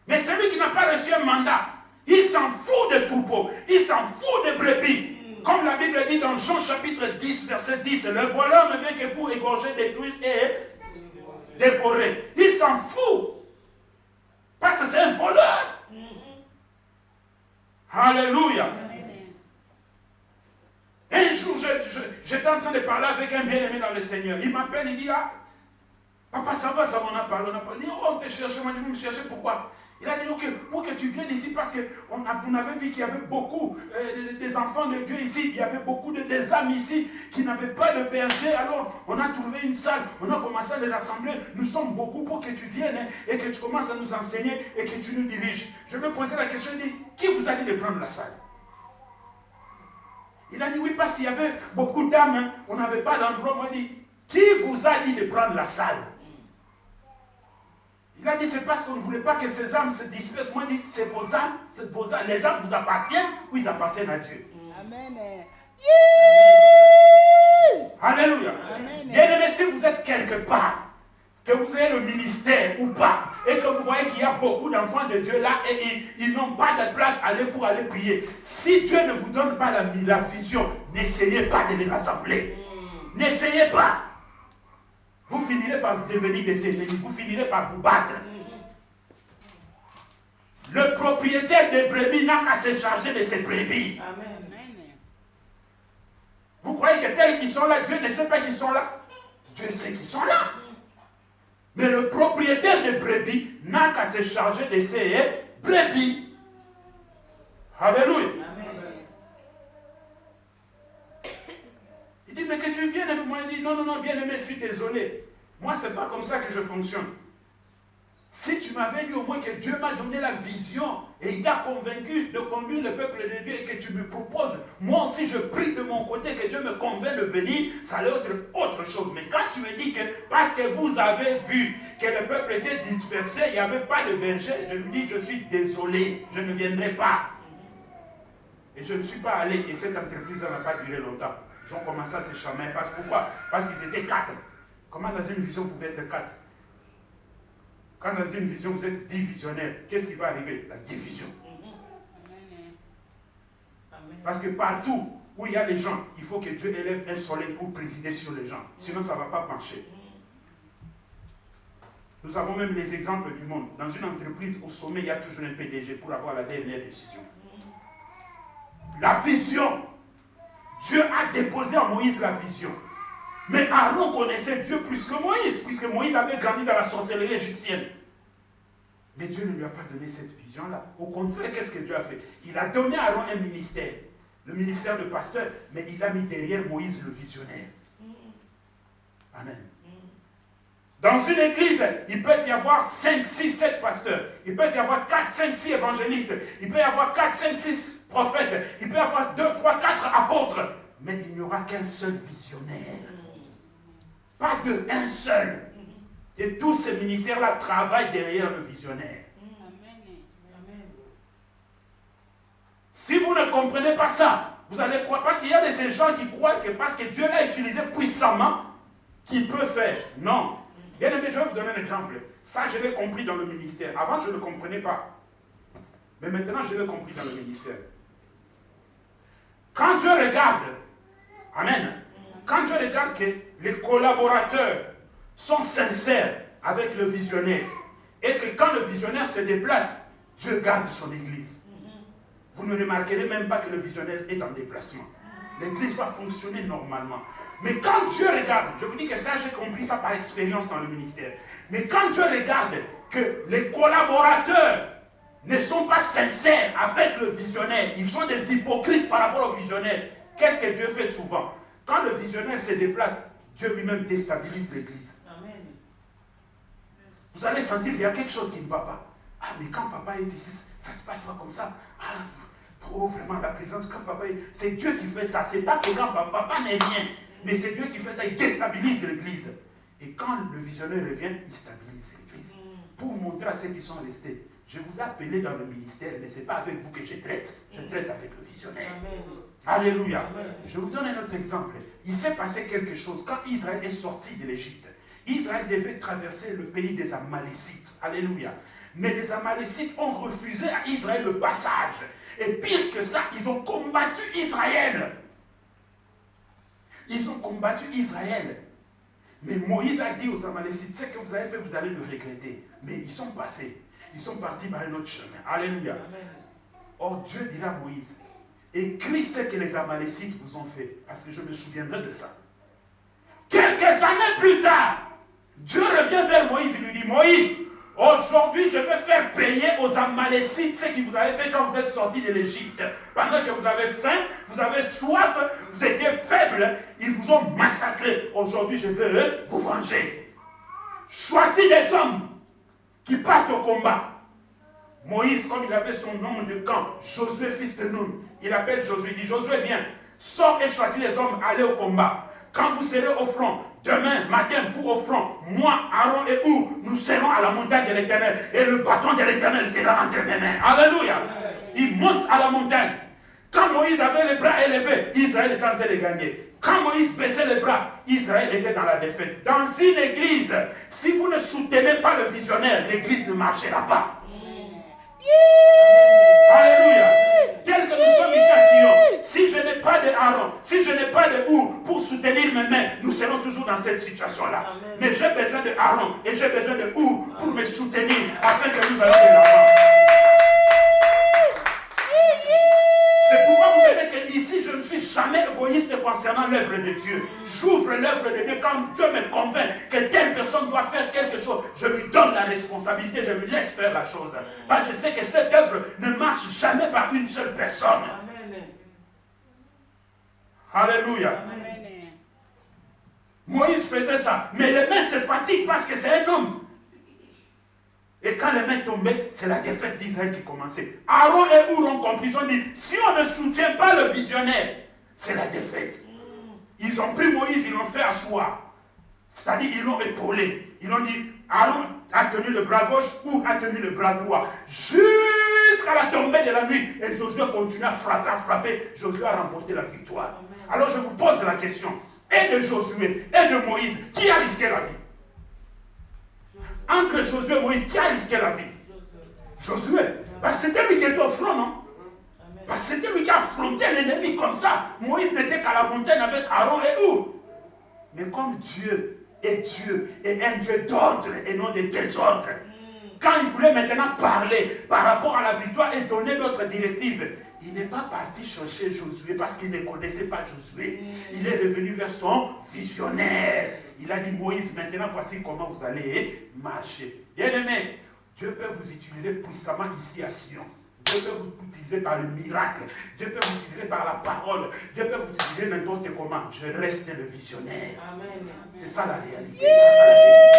Mais celui qui n'a pas reçu un mandat, il s'en fout des troupeaux, il s'en fout des brebis. Comme la Bible dit dans Jean chapitre 10, verset 10, le voleur ne vient que pour égorger, détruire et dévorer. Il s'en fout. Parce que c'est un voleur. Alléluia. Un jour, j'étais en train de parler avec un bien-aimé dans le Seigneur. Il m'appelle, il dit, ah, papa, ça va, on a parlé. Il dit, oh, on te cherche, moi, vous me cherchez, pourquoi? Il a dit, ok, pour que tu viennes ici, parce qu'on avait vu qu'il y avait beaucoup des enfants de Dieu ici, il y avait beaucoup des âmes ici qui n'avaient pas de berger, alors on a trouvé une salle, on a commencé à les rassembler, nous sommes beaucoup pour que tu viennes et que tu commences à nous enseigner et que tu nous diriges. Je me posais la question, il dit, qui vous a dit de prendre la salle? Il a dit, oui, parce qu'il y avait beaucoup d'âmes, on n'avait pas d'endroit. Moi, il dit, qui vous a dit de prendre la salle? Il a dit, c'est parce qu'on ne voulait pas que ces âmes se dispersent. Moi, il dit, c'est vos âmes, les âmes vous appartiennent ou ils appartiennent à Dieu. Amen. Alléluia. Bien aimé, si vous êtes quelque part, que vous ayez le ministère ou pas, et que vous voyez qu'il y a beaucoup d'enfants de Dieu là, et ils n'ont pas de place pour aller prier. Si Dieu ne vous donne pas la vision, n'essayez pas de les rassembler. N'essayez pas. Vous finirez par devenir des ennemis, vous finirez par vous battre. Le propriétaire des brebis n'a qu'à se charger de ses brebis. Amen. Vous croyez que tels qui sont là, Dieu ne sait pas qu'ils sont là? Dieu sait qu'ils sont là. Mais le propriétaire des brebis n'a qu'à se charger de ses brebis. Alléluia. Il dit, mais que tu viennes avec moi. Il dit, non, bien aimé, je suis désolé. Moi, ce n'est pas comme ça que je fonctionne. Si tu m'avais dit au moins que Dieu m'a donné la vision et il t'a convaincu de conduire le peuple de Dieu et que tu me proposes, moi aussi je prie de mon côté que Dieu me convainc de venir, ça allait être autre chose. Mais quand tu me dis que parce que vous avez vu que le peuple était dispersé, il n'y avait pas de berger, je lui dis, je suis désolé, je ne viendrai pas. Et je ne suis pas allé et cette entreprise n'a pas duré longtemps. Ils ont commencé à se chamailler. Pourquoi? Parce qu'ils étaient 4. Comment dans une vision vous pouvez être 4? Quand dans une vision vous êtes 10 visionnaires, qu'est-ce qui va arriver? La division. Parce que partout où il y a des gens, il faut que Dieu élève un soleil pour présider sur les gens. Sinon ça ne va pas marcher. Nous avons même les exemples du monde. Dans une entreprise, au sommet, il y a toujours un PDG pour avoir la dernière décision. La vision. Dieu a déposé à Moïse la vision. Mais Aaron connaissait Dieu plus que Moïse, puisque Moïse avait grandi dans la sorcellerie égyptienne. Mais Dieu ne lui a pas donné cette vision-là. Au contraire, qu'est-ce que Dieu a fait? Il a donné à Aaron un ministère, le ministère de pasteur, mais il a mis derrière Moïse le visionnaire. Amen. Dans une église, il peut y avoir 5, 6, 7 pasteurs. Il peut y avoir 4, 5, 6 évangélistes. Il peut y avoir 4, 5, 6 prophètes. Il peut y avoir 2, 3, 4 apôtres. Mais il n'y aura qu'un seul visionnaire. Pas deux, un seul. Et tous ces ministères-là travaillent derrière le visionnaire. Si vous ne comprenez pas ça, vous allez croire, parce qu'il y a de ces gens qui croient que parce que Dieu l'a utilisé puissamment, qu'il peut faire. Non. Bien aimé, je vais vous donner un exemple. Ça, je l'ai compris dans le ministère. Avant, je ne le comprenais pas. Mais maintenant, je l'ai compris dans le ministère. Quand Dieu regarde, amen, quand Dieu regarde que les collaborateurs sont sincères avec le visionnaire, et que quand le visionnaire se déplace, Dieu garde son église. Vous ne remarquerez même pas que le visionnaire est en déplacement. L'église va fonctionner normalement. Mais quand Dieu regarde, je vous dis que ça, j'ai compris ça par expérience dans le ministère. Mais quand Dieu regarde que les collaborateurs ne sont pas sincères avec le visionnaire, ils sont des hypocrites par rapport au visionnaire, qu'est-ce que Dieu fait souvent? Quand le visionnaire se déplace, Dieu lui-même déstabilise l'église. Vous allez sentir qu'il y a quelque chose qui ne va pas. Ah, mais quand papa est ici, ça se passe pas comme ça. Ah, oh, vraiment, la présence, quand papa est... C'est Dieu qui fait ça. C'est pas que quand papa n'est rien. Mais c'est Dieu qui fait ça. Il déstabilise l'église. Et quand le visionnaire revient, il stabilise l'église. Pour montrer à ceux qui sont restés, je vous ai appelé dans le ministère, mais ce n'est pas avec vous que je traite. Je traite avec le visionnaire. Amen. Alléluia. Amen. Je vous donne un autre exemple. Il s'est passé quelque chose. Quand Israël est sorti de l'Égypte, Israël devait traverser le pays des Amalécites. Alléluia. Mais les Amalécites ont refusé à Israël le passage. Et pire que ça, ils ont combattu Israël. Ils ont combattu Israël. Mais Moïse a dit aux Amalécites, ce que vous avez fait, vous allez le regretter. Mais ils sont passés. Ils sont partis par un autre chemin. Alléluia. Amen. Or, Dieu dira à Moïse, écris ce que les Amalécites vous ont fait, parce que je me souviendrai de ça. Quelques années plus tard, Dieu revient vers Moïse et lui dit, Moïse, aujourd'hui je vais faire payer aux Amalécites ce que vous avez fait quand vous êtes sortis de l'Égypte. Pendant que vous avez faim, vous avez soif, vous étiez faibles, ils vous ont massacré. Aujourd'hui je vais vous venger. Choisis des hommes qui partent au combat. Moïse, comme il avait son nom de camp, Josué fils de Nun, il appelle Josué, il dit, Josué viens, sors et choisis les hommes, allez au combat. Quand vous serez au front, demain matin, vous au front, moi, Aaron et Hur, nous serons à la montagne de l'Éternel, et le bâton de l'Éternel sera entre mes mains. Alléluia. Il monte à la montagne. Quand Moïse avait les bras élevés, Israël était en train de gagner. Quand Moïse baissait les bras, Israël était dans la défaite. Dans une église, si vous ne soutenez pas le visionnaire, l'église ne marchera pas. Alléluia. Tel que nous sommes ici à Sion, si je n'ai pas de Aaron, si je n'ai pas de Hur pour soutenir mes mains, nous serons toujours dans cette situation-là. Mais j'ai besoin de Aaron et j'ai besoin de Hur pour me soutenir afin que nous allions de l'avant. C'est pourquoi vous verrez qu'ici, je ne suis jamais égoïste concernant l'œuvre de Dieu. J'ouvre l'œuvre de Dieu quand Dieu me convainc que telle personne doit faire quelque chose. Je lui donne la responsabilité, je lui laisse faire la chose. Parce que je sais que cette œuvre ne marche jamais par une seule personne. Amen. Alléluia. Amen. Moïse faisait ça, mais les mains se fatiguent parce que c'est un homme. Et quand les mains tombaient, c'est la défaite d'Israël qui commençait. Aaron et Hur ont compris, ils ont dit, si on ne soutient pas le visionnaire, c'est la défaite. Ils ont pris Moïse, ils l'ont fait asseoir. C'est-à-dire, ils l'ont épaulé. Ils ont dit, Aaron a tenu le bras gauche, Hur a tenu le bras droit. Jusqu'à la tombée de la nuit. Et Josué continue à frapper. Josué a remporté la victoire. Alors je vous pose la question. Et de Josué et de Moïse, qui a risqué la vie? Entre Josué et Moïse, qui a risqué la vie? Josué. Parce que c'était lui qui était au front, non? Parce que c'était lui qui a affronté l'ennemi comme ça. Moïse n'était qu'à la montagne avec Aaron et Hur. Mais comme Dieu est un Dieu d'ordre et non de désordre, quand il voulait maintenant parler par rapport à la victoire et donner d'autres directives, il n'est pas parti chercher Josué parce qu'il ne connaissait pas Josué. Il est revenu vers son visionnaire. Il a dit, Moïse, maintenant voici comment vous allez marcher. Bien-aimé, Dieu peut vous utiliser puissamment ici à Sion. Dieu peut vous utiliser par le miracle. Dieu peut vous utiliser par la parole. Dieu peut vous utiliser n'importe comment. Je reste le visionnaire. Amen. C'est ça la réalité. C'est ça la vérité.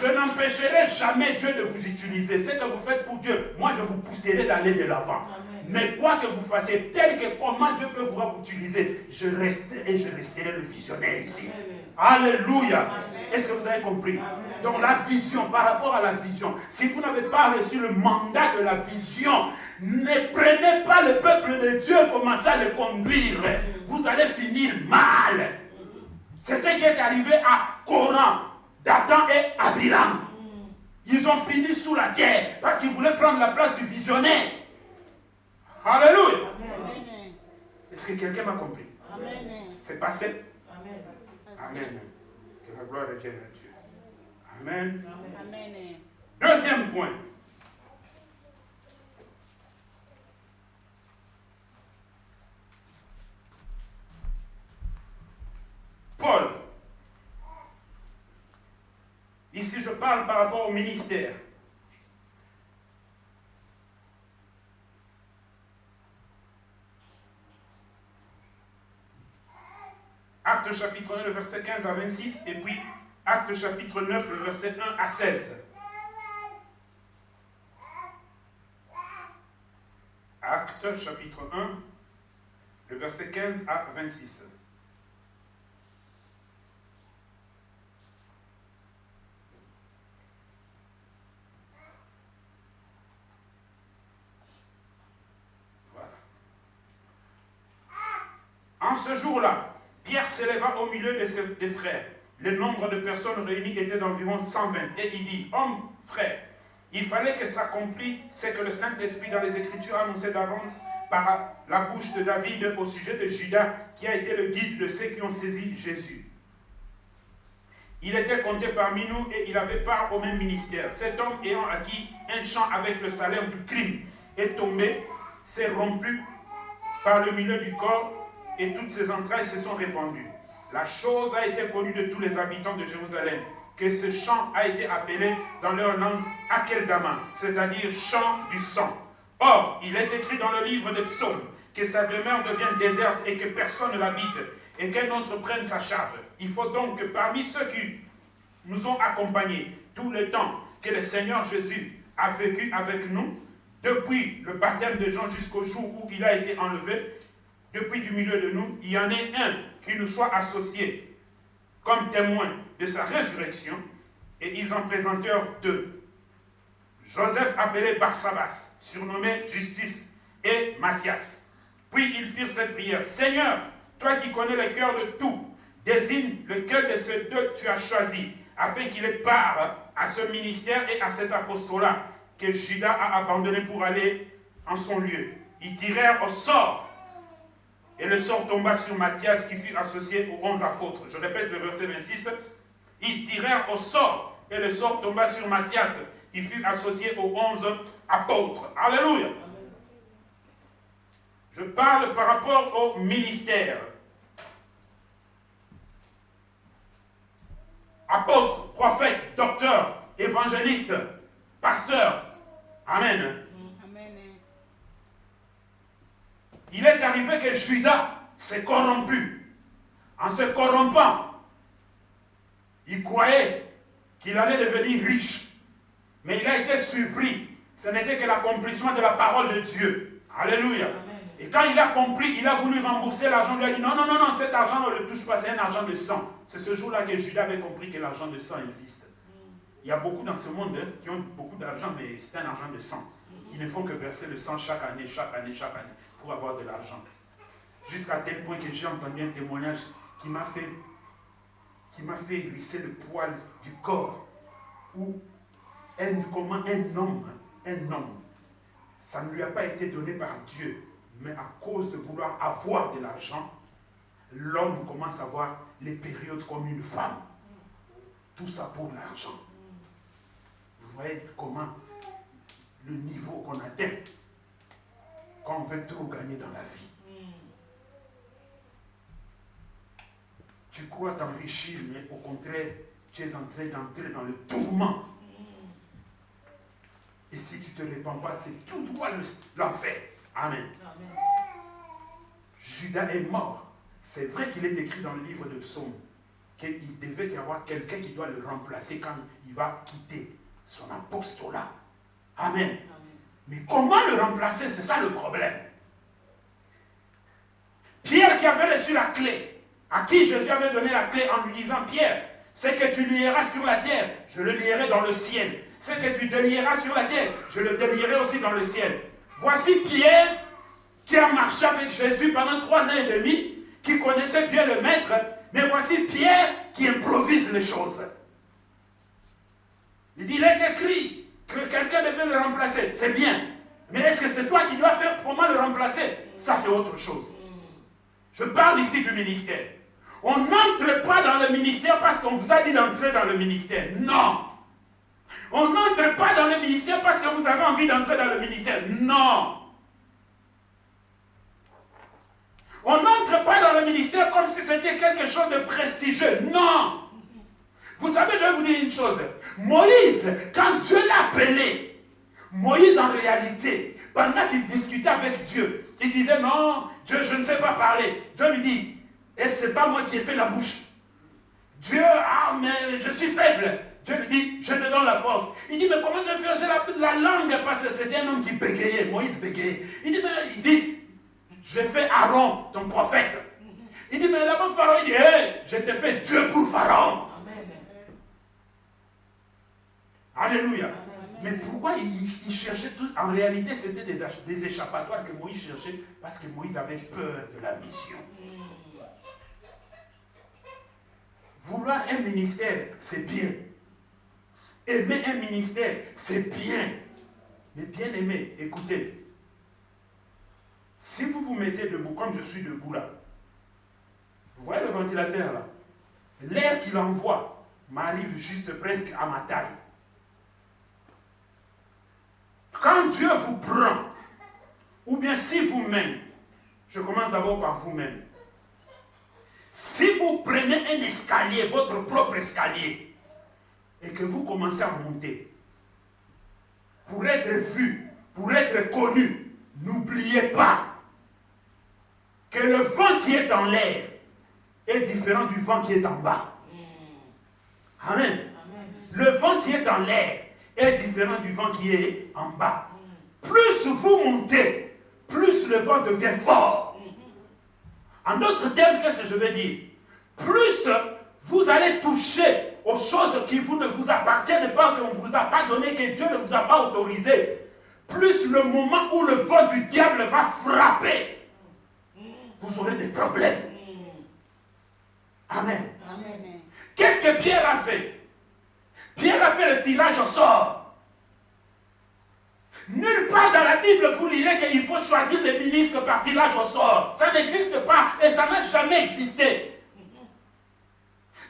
Je n'empêcherai jamais Dieu de vous utiliser. Ce que vous faites pour Dieu, moi je vous pousserai d'aller de l'avant. Mais quoi que vous fassiez, tel que comment Dieu peut vous utiliser, je resterai le visionnaire ici. Alléluia. Est-ce que vous avez compris? Donc la vision, par rapport à la vision, si vous n'avez pas reçu le mandat de la vision, ne prenez pas le peuple de Dieu, commencez à le conduire. Vous allez finir mal. C'est ce qui est arrivé à Coran, Dathan et Abiram. Ils ont fini sous la terre parce qu'ils voulaient prendre la place du visionnaire. Alléluia. Est-ce que quelqu'un m'a compris? Amen. C'est passé? Amen. Amen. Que la gloire revienne à Dieu. Amen. Amen. Deuxième point. Paul. Ici, je parle par rapport au ministère. Actes chapitre 1, le verset 15 à 26, et puis Actes chapitre 9, le verset 1 à 16. Actes chapitre 1, le verset 15 à 26. Voilà. En ce jour-là, Pierre s'éleva au milieu des frères. Le nombre de personnes réunies était d'environ 120. Et il dit, hommes, frères, il fallait que s'accomplisse ce que le Saint-Esprit dans les Écritures annonçait d'avance par la bouche de David au sujet de Judas, qui a été le guide de ceux qui ont saisi Jésus. Il était compté parmi nous et il avait part au même ministère. Cet homme ayant acquis un champ avec le salaire du crime est tombé, s'est rompu par le milieu du corps et toutes ses entrailles se sont répandues. La chose a été connue de tous les habitants de Jérusalem, que ce champ a été appelé dans leur langue Akeldama, c'est-à-dire champ du sang. Or, il est écrit dans le livre des psaumes que sa demeure devienne déserte et que personne ne l'habite, et qu'un autre prenne sa charge. Il faut donc que parmi ceux qui nous ont accompagnés tout le temps que le Seigneur Jésus a vécu avec nous, depuis le baptême de Jean jusqu'au jour où il a été enlevé, depuis du milieu de nous, il y en ait un qui nous soit associé comme témoin de sa résurrection, et ils en présentèrent deux. Joseph appelé Barsabas, surnommé Justice, et Matthias. Puis ils firent cette prière. Seigneur, toi qui connais le cœur de tout, désigne lequel de ces deux tu as choisi, afin qu'il ait part à ce ministère et à cet apostolat que Judas a abandonné pour aller en son lieu. Ils tirèrent au sort, et le sort tomba sur Matthias qui fut associé aux 11 apôtres. Je répète le verset 26. Ils tirèrent au sort, et le sort tomba sur Matthias qui fut associé aux 11 apôtres. Alléluia. Je parle par rapport au ministère. Apôtre, prophète, docteur, évangéliste, pasteur. Amen. Amen. Il est arrivé que Judas s'est corrompu. En se corrompant, il croyait qu'il allait devenir riche. Mais il a été surpris. Ce n'était que l'accomplissement de la parole de Dieu. Alléluia. Amen. Et quand il a compris, il a voulu rembourser l'argent. Il a dit non, non, non, non, cet argent ne le touche pas, c'est un argent de sang. C'est ce jour-là que Judas avait compris que l'argent de sang existe. Il y a beaucoup dans ce monde qui ont beaucoup d'argent, mais c'est un argent de sang. Ils ne font que verser le sang chaque année, pour avoir de l'argent. Jusqu'à tel point que j'ai entendu un témoignage qui m'a fait hérisser le poil du corps. Où comment un homme, ça ne lui a pas été donné par Dieu, mais à cause de vouloir avoir de l'argent, l'homme commence à voir les périodes comme une femme. Tout ça pour l'argent. Vous voyez comment le niveau qu'on atteint quand on veut trop gagner dans la vie. Tu crois t'enrichir, mais au contraire, tu es en train d'entrer dans le tourment. Et si tu ne te répands pas, c'est tout droit l'enfer. Amen. Amen. Judas est mort. C'est vrai qu'il est écrit dans le livre de Psaumes qu'il devait y avoir quelqu'un qui doit le remplacer quand il va quitter son apostolat. Amen. Amen. Mais comment le remplacer? C'est ça le problème. Pierre qui avait reçu la clé, à qui Jésus avait donné la clé en lui disant, Pierre, ce que tu lieras sur la terre, je le lierai dans le ciel. Ce que tu délieras sur la terre, je le délierai aussi dans le ciel. Voici Pierre qui a marché avec Jésus pendant 3 ans et demi, qui connaissait bien le maître, mais voici Pierre qui improvise les choses. Il dit, il est écrit que quelqu'un devait le remplacer. C'est bien. Mais est-ce que c'est toi qui dois faire comment le remplacer? Ça, c'est autre chose. Je parle ici du ministère. On n'entre pas dans le ministère parce qu'on vous a dit d'entrer dans le ministère. Non. On n'entre pas dans le ministère parce que vous avez envie d'entrer dans le ministère. Non. On n'entre pas dans le ministère comme si c'était quelque chose de prestigieux. Non. Vous savez, je vais vous dire une chose. Moïse, quand Dieu l'a appelé, Moïse en réalité, pendant qu'il discutait avec Dieu, il disait non, Dieu, je ne sais pas parler. Dieu lui dit, et ce n'est pas moi qui ai fait la bouche. Dieu, ah mais je suis faible. Dieu lui dit, je te donne la force. Il dit, mais comment je fais la langue? Parce que c'était un homme qui bégayait, Moïse bégayait. Il dit, je fais Aaron, ton prophète. Il dit, mais là-bas, Pharaon, il dit, hey, je te fais Dieu pour Pharaon. Amen. Alléluia. Amen. Mais pourquoi il cherchait tout? En réalité, c'était des échappatoires que Moïse cherchait parce que Moïse avait peur de la mission. Vouloir un ministère, c'est bien. Aimer un ministère, c'est bien. Mais bien aimé, écoutez. Si vous vous mettez debout, comme je suis debout là, vous voyez le ventilateur là, l'air qu'il envoie m'arrive juste presque à ma taille. Quand Dieu vous prend, ou bien si vous-même, je commence d'abord par vous-même, si vous prenez un escalier, votre propre escalier, et que vous commencez à monter, pour être vu, pour être connu, n'oubliez pas que le vent qui est en l'air est différent du vent qui est en bas. Amen. Amen. Le vent qui est en l'air est différent du vent qui est en bas. Plus vous montez, plus le vent devient fort. En d'autres termes, qu'est-ce que je veux dire? Plus vous allez toucher aux choses qui ne vous appartiennent pas, qu'on ne vous a pas donné, que Dieu ne vous a pas autorisé, plus le moment où le vent du diable va frapper, vous aurez des problèmes. Amen. Amen. Qu'est-ce que Pierre a fait? Pierre a fait le tirage au sort. Nulle part dans la Bible vous lirez qu'il faut choisir les ministres par tirage au sort. Ça n'existe pas et ça n'a jamais existé.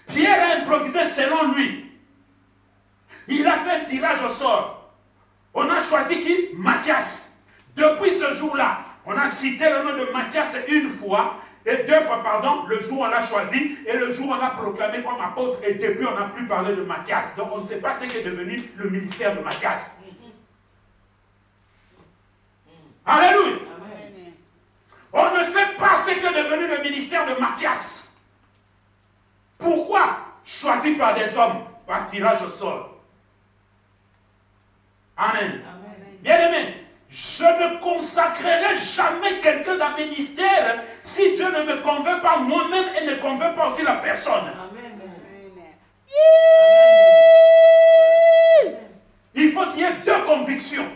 Pierre a improvisé selon lui. Il a fait un tirage au sort. On a choisi qui? Matthias. Depuis ce jour-là, on a cité le nom de Matthias une fois, et 2 fois, pardon, le jour où on l'a choisi, et le jour où on l'a proclamé comme apôtre, et depuis on n'a plus parlé de Matthias. Donc on ne sait pas ce qu'est devenu le ministère de Matthias. Alléluia. Amen. On ne sait pas ce qu'est devenu le ministère de Matthias. Pourquoi? Choisi par des hommes, par tirage au sort. Amen. Bien-aimé, je ne consacrerai jamais quelqu'un dans le ministère si Dieu ne me convainc pas moi-même et ne convainc pas aussi la personne. Amen. Il faut qu'il y ait 2 convictions.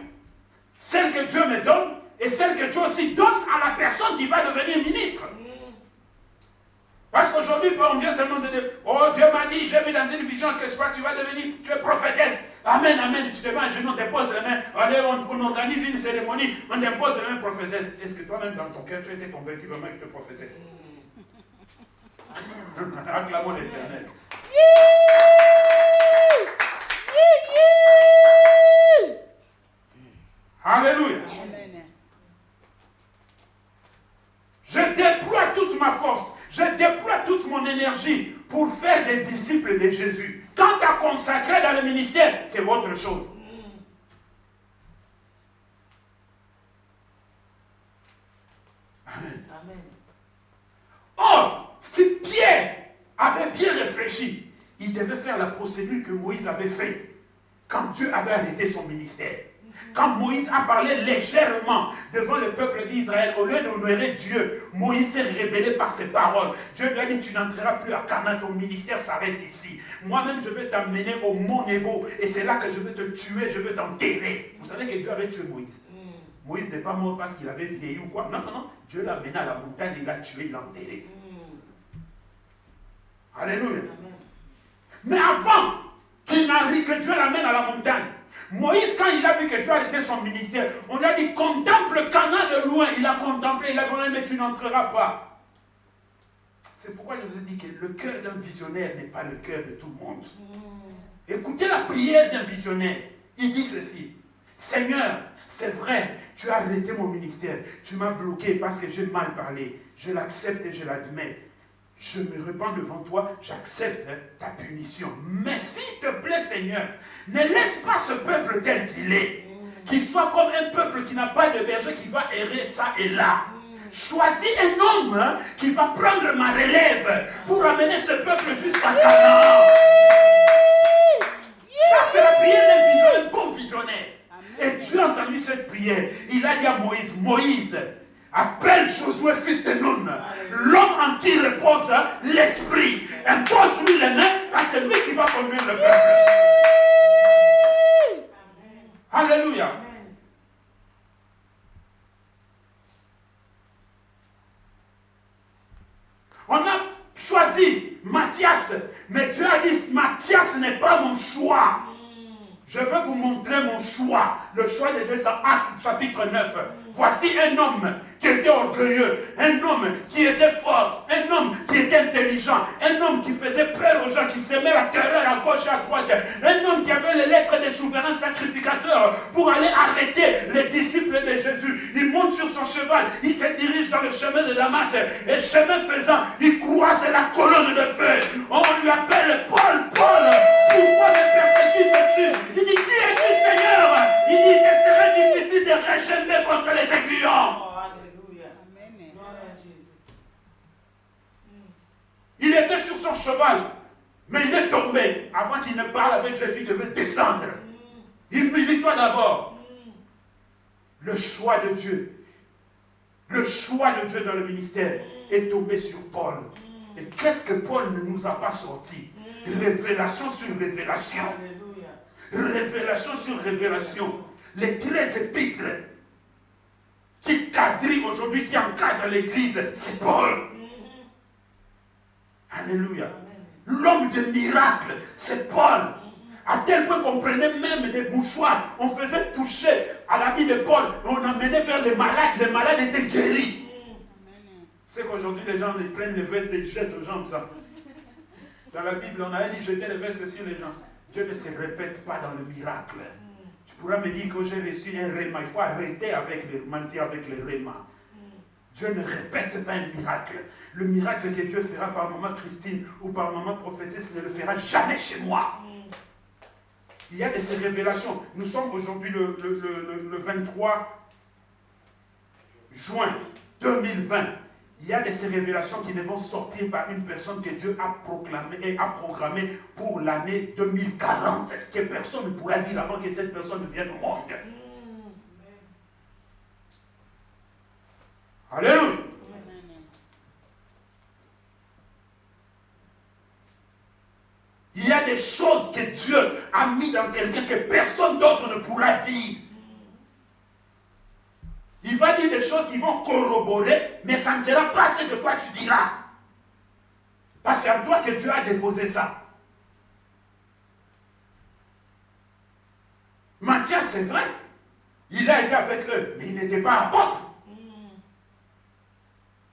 Celle que Dieu me donne et celle que Dieu aussi donne à la personne qui va devenir ministre. Parce qu'aujourd'hui, on vient seulement de dire, oh Dieu m'a dit, j'ai vu dans une vision que tu vas devenir, tu es prophétesse. Amen, amen. Tu te mets à genoux, on te pose les mains. Allez, on organise une cérémonie, on te pose les mains prophétesse. Est-ce que toi-même dans ton cœur, tu as été convaincu vraiment que tu es prophétesse? Acclamons l'Éternel. Alléluia. Je déploie toute ma force, je déploie toute mon énergie pour faire des disciples de Jésus. Quant à consacrer dans le ministère, c'est autre chose. Amen. Amen. Or, si Pierre avait bien réfléchi, il devait faire la procédure que Moïse avait faite quand Dieu avait arrêté son ministère. Quand Moïse a parlé légèrement devant le peuple d'Israël, au lieu d'honorer Dieu, Moïse s'est rébellé par ses paroles. Dieu lui a dit, tu n'entreras plus à Canaan, ton ministère s'arrête ici. Moi-même, je vais t'amener au mont Nebo, et c'est là que je vais te tuer, je vais t'enterrer. Vous savez que Dieu avait tué Moïse. Moïse n'est pas mort parce qu'il avait vieilli ou quoi. Non, non, non. Dieu l'a amené à la montagne, il l'a tué, il l'a enterré. Alléluia. Mais avant qu'il n'arrive, que Dieu l'amène à la montagne, Moïse, quand il a vu que Dieu a arrêté son ministère, on lui a dit, contemple Canaan de loin. Il a contemplé, il a dit, mais tu n'entreras pas. C'est pourquoi je vous ai dit que le cœur d'un visionnaire n'est pas le cœur de tout le monde. Écoutez la prière d'un visionnaire. Il dit ceci, Seigneur, c'est vrai, tu as arrêté mon ministère. Tu m'as bloqué parce que j'ai mal parlé. Je l'accepte et je l'admets. Je me repens devant toi, j'accepte ta punition. Mais s'il te plaît, Seigneur, ne laisse pas ce peuple tel qu'il est. Qu'il soit comme un peuple qui n'a pas de berger, qui va errer ça et là. Choisis un homme qui va prendre ma relève pour amener ce peuple jusqu'à Canaan. Ça, c'est la prière d'un bon visionnaire. Et Dieu a entendu cette prière. Il a dit à Moïse, Moïse, appelle Josué, fils de Nun, l'homme en qui repose l'esprit. Impose-lui les mains, parce que c'est lui qui va conduire le peuple. Alléluia. On a choisi Matthias, mais Dieu a dit, Matthias n'est pas mon choix. Je veux vous montrer mon choix, le choix de Dieu, Actes chapitre 9. Voici un homme qui était orgueilleux, un homme qui était fort, un homme qui était intelligent, un homme qui faisait peur aux gens, qui s'aimait la terreur à gauche et à droite, un homme qui avait les lettres des souverains sacrificateurs pour aller arrêter les disciples de Jésus. Il monte sur son cheval, il se dirige dans le chemin de Damas, et chemin faisant, il croise la colonne de feu. On lui appelle Paul, Paul, pourquoi me persécutes-tu? Il dit, qui es-tu, Seigneur? Il dit, il serait difficile de réchauffer contre les aiguillons. Il était sur son cheval, mais il est tombé. Avant qu'il ne parle avec Jésus, il devait descendre. Humilie-toi d'abord. Le choix de Dieu, le choix de Dieu dans le ministère est tombé sur Paul. Et qu'est-ce que Paul ne nous a pas sorti? Révélation sur révélation. Révélation sur révélation. Les 13 épîtres qui quadrillent aujourd'hui, qui encadrent l'église, c'est Paul. Alléluia. L'homme de miracle, c'est Paul. À tel point qu'on prenait même des mouchoirs, on faisait toucher à l'habit de Paul, on emmenait vers les malades étaient guéris. C'est qu'aujourd'hui les gens ils prennent les vestes et ils jettent aux gens comme ça. Dans la Bible, on a dit jeter les vestes sur les gens. Dieu ne se répète pas dans le miracle. Tu pourras me dire que j'ai reçu un réma. Il faut arrêter avec les mentir avec les rémas. Dieu ne répète pas un miracle. Le miracle que Dieu fera par maman Christine ou par maman prophétesse ne le fera jamais chez moi. Il y a de ces révélations. Nous sommes aujourd'hui le 23 juin 2020. Il y a de ces révélations qui ne vont sortir par une personne que Dieu a proclamée et a programmée pour l'année 2040. Que personne ne pourra dire avant que cette personne vienne au monde. Alléluia. Il y a des choses que Dieu a mis dans quelqu'un que personne d'autre ne pourra dire. Il va dire des choses qui vont corroborer, mais ça ne sera pas ce que toi tu diras. Parce que c'est en toi que Dieu a déposé ça. Matthias, c'est vrai. Il a été avec eux, mais il n'était pas apôtre.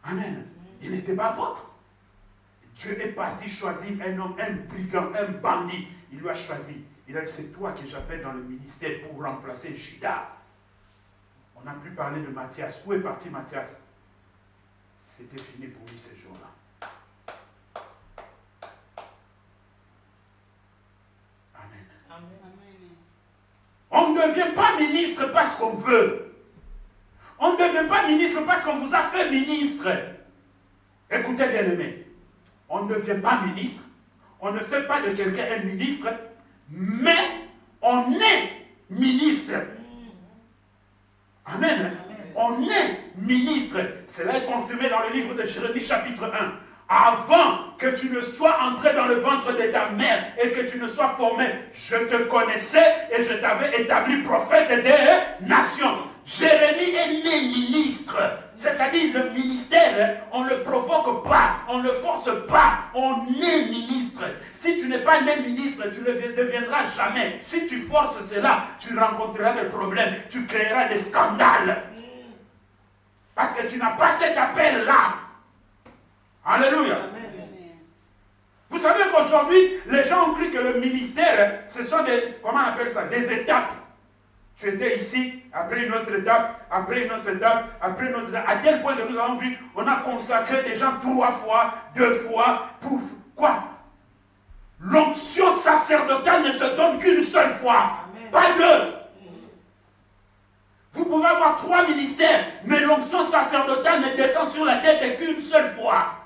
Amen. Il n'était pas apôtre. Dieu est parti choisir un homme, un brigand, un bandit. Il lui a choisi. Il a dit, c'est toi que j'appelle dans le ministère pour remplacer Judas. On n'a plus parlé de Matthias. Où est parti Matthias? C'était fini pour lui ce jour-là. Amen. Amen. On ne devient pas ministre parce qu'on veut. On ne devient pas ministre parce qu'on vous a fait ministre. Écoutez bien aimé. On ne devient pas ministre. On ne fait pas de quelqu'un un ministre. Mais on est ministre. Amen. On est ministre. Cela est confirmé dans le livre de Jérémie chapitre 1. Avant que tu ne sois entré dans le ventre de ta mère et que tu ne sois formé, je te connaissais et je t'avais établi prophète des nations. Jérémie est né ministre. C'est-à-dire le ministère, on ne le provoque pas, on ne le force pas, on est ministre. Si tu n'es pas né ministre, tu ne le deviendras jamais. Si tu forces cela, tu rencontreras des problèmes, tu créeras des scandales. Parce que tu n'as pas cet appel-là. Alléluia. Amen. Vous savez qu'aujourd'hui, les gens ont cru que le ministère, ce sont des, comment on appelle ça, des étapes. Tu étais ici, après une autre étape, après une autre étape, après une autre étape. À tel point que nous avons vu, on a consacré des gens 3 fois, 2 fois, pour quoi? L'onction sacerdotale ne se donne qu'une seule fois, amen. Pas 2. Vous pouvez avoir 3 ministères, mais l'onction sacerdotale ne descend sur la tête qu'une seule fois.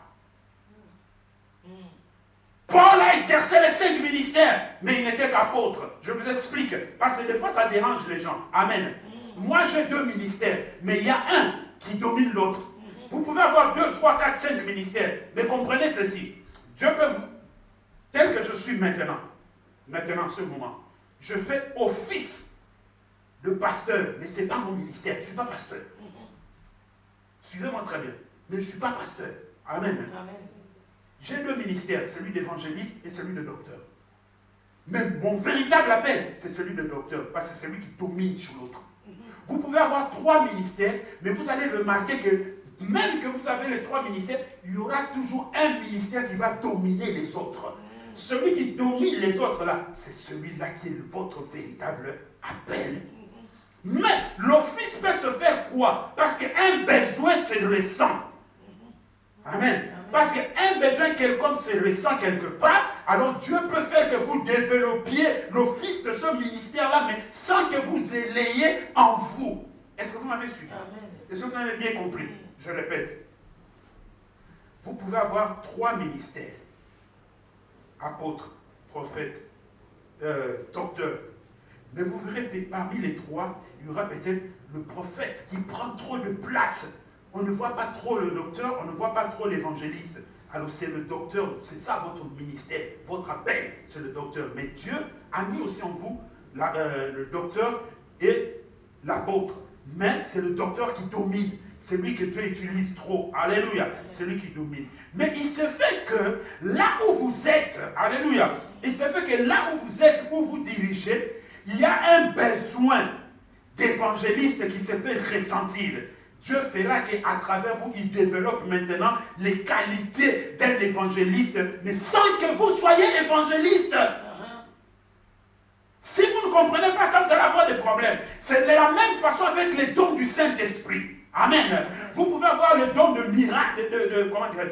Paul a exercé les 5 ministères, mais il n'était qu'apôtre. Je vous explique, parce que des fois ça dérange les gens. Amen. Moi j'ai 2 ministères, mais il y a un qui domine l'autre. Vous pouvez avoir 2, 3, 4, 5 ministères, mais comprenez ceci. Dieu peut vous, tel que je suis maintenant, en ce moment, je fais office de pasteur, mais ce n'est pas mon ministère, je ne suis pas pasteur. Suivez-moi très bien, mais je ne suis pas pasteur. Amen. Amen. J'ai 2 ministères, celui d'évangéliste et celui de docteur. Mais mon véritable appel, c'est celui de docteur, parce que c'est celui qui domine sur l'autre. Vous pouvez avoir 3 ministères, mais vous allez remarquer que même que vous avez les 3 ministères, il y aura toujours un ministère qui va dominer les autres. Celui qui domine les autres là, c'est celui-là qui est votre véritable appel. Mais l'office peut se faire quoi? Parce qu'un besoin se ressent. Amen. Parce qu'un besoin quelconque se ressent quelque part, alors Dieu peut faire que vous développiez l'office de ce ministère-là, mais sans que vous l'ayez en vous. Est-ce que vous m'avez suivi? Est-ce que vous avez bien compris? Je répète. Vous pouvez avoir 3 ministères. Apôtre, prophète, docteur. Mais vous verrez parmi les 3, il y aura peut-être le prophète qui prend trop de place. On ne voit pas trop le docteur, on ne voit pas trop l'évangéliste. Alors c'est le docteur, c'est ça votre ministère, votre appel, c'est le docteur. Mais Dieu a mis aussi en vous le docteur et l'apôtre. Mais c'est le docteur qui domine. C'est lui que Dieu utilise trop. Alléluia. C'est lui qui domine. Mais il se fait que là où vous êtes, alléluia, il se fait que là où vous êtes, où vous dirigez, il y a un besoin d'évangéliste qui se fait ressentir. Dieu fera qu'à travers vous, il développe maintenant les qualités d'un évangéliste, mais sans que vous soyez évangéliste. Si vous ne comprenez pas ça, vous allez avoir des problèmes. C'est de la même façon avec les dons du Saint-Esprit. Amen. Vous pouvez avoir le don de miracle, comment dire,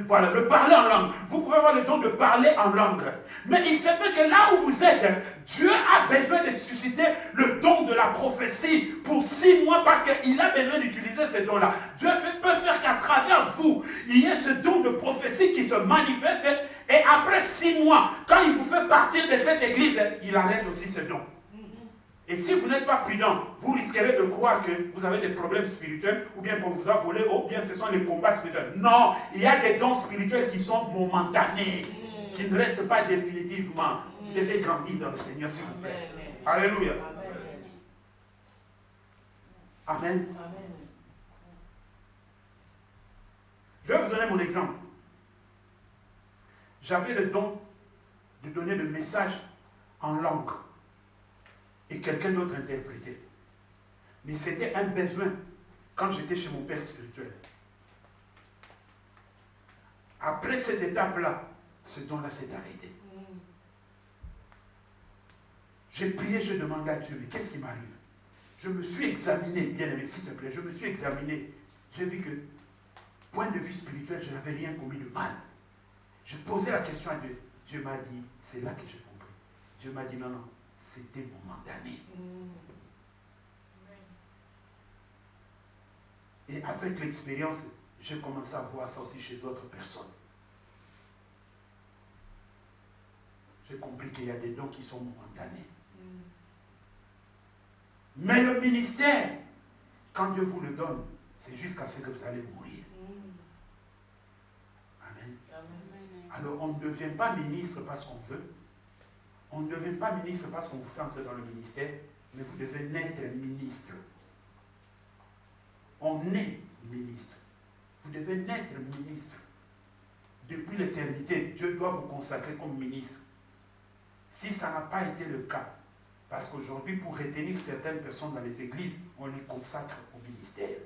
voilà, de parler en langue. Vous pouvez avoir le don de parler en langue. Mais il se fait que là où vous êtes, Dieu a besoin de susciter le don de la prophétie pour 6 mois parce qu'il a besoin d'utiliser ce don-là. Dieu peut faire qu'à travers vous, il y ait ce don de prophétie qui se manifeste et après 6 mois, quand il vous fait partir de cette église, il arrête aussi ce don. Et si vous n'êtes pas prudent, vous risquerez de croire que vous avez des problèmes spirituels, ou bien qu'on vous a volé, ou bien ce sont les combats spirituels. Non, il y a des dons spirituels qui sont momentanés, qui ne restent pas définitivement. Vous devez grandir dans le Seigneur, s'il vous plaît. Alléluia. Amen. Je vais vous donner mon exemple. J'avais le don de donner le message en langue. Et quelqu'un d'autre interprétait. Mais c'était un besoin quand j'étais chez mon père spirituel. Après cette étape-là, ce don-là s'est arrêté. J'ai prié, j'ai demandé à Dieu, mais qu'est-ce qui m'arrive? Je me suis examiné, bien aimé, s'il te plaît, je me suis examiné. J'ai vu que, point de vue spirituel, je n'avais rien commis de mal. Je posais la question à Dieu. Dieu m'a dit, c'est là que j'ai compris. Dieu m'a dit, non, non. C'était momentané. Et avec l'expérience, j'ai commencé à voir ça aussi chez d'autres personnes. J'ai compris qu'il y a des dons qui sont momentanés. Mais le ministère, quand Dieu vous le donne, c'est jusqu'à ce que vous allez mourir. Amen. Alors on ne devient pas ministre parce qu'on veut. On ne devient pas ministre parce qu'on vous fait entrer dans le ministère, mais vous devez naître ministre. On est ministre. Vous devez naître ministre. Depuis l'éternité, Dieu doit vous consacrer comme ministre. Si ça n'a pas été le cas, parce qu'aujourd'hui, pour retenir certaines personnes dans les églises, on les consacre au ministère.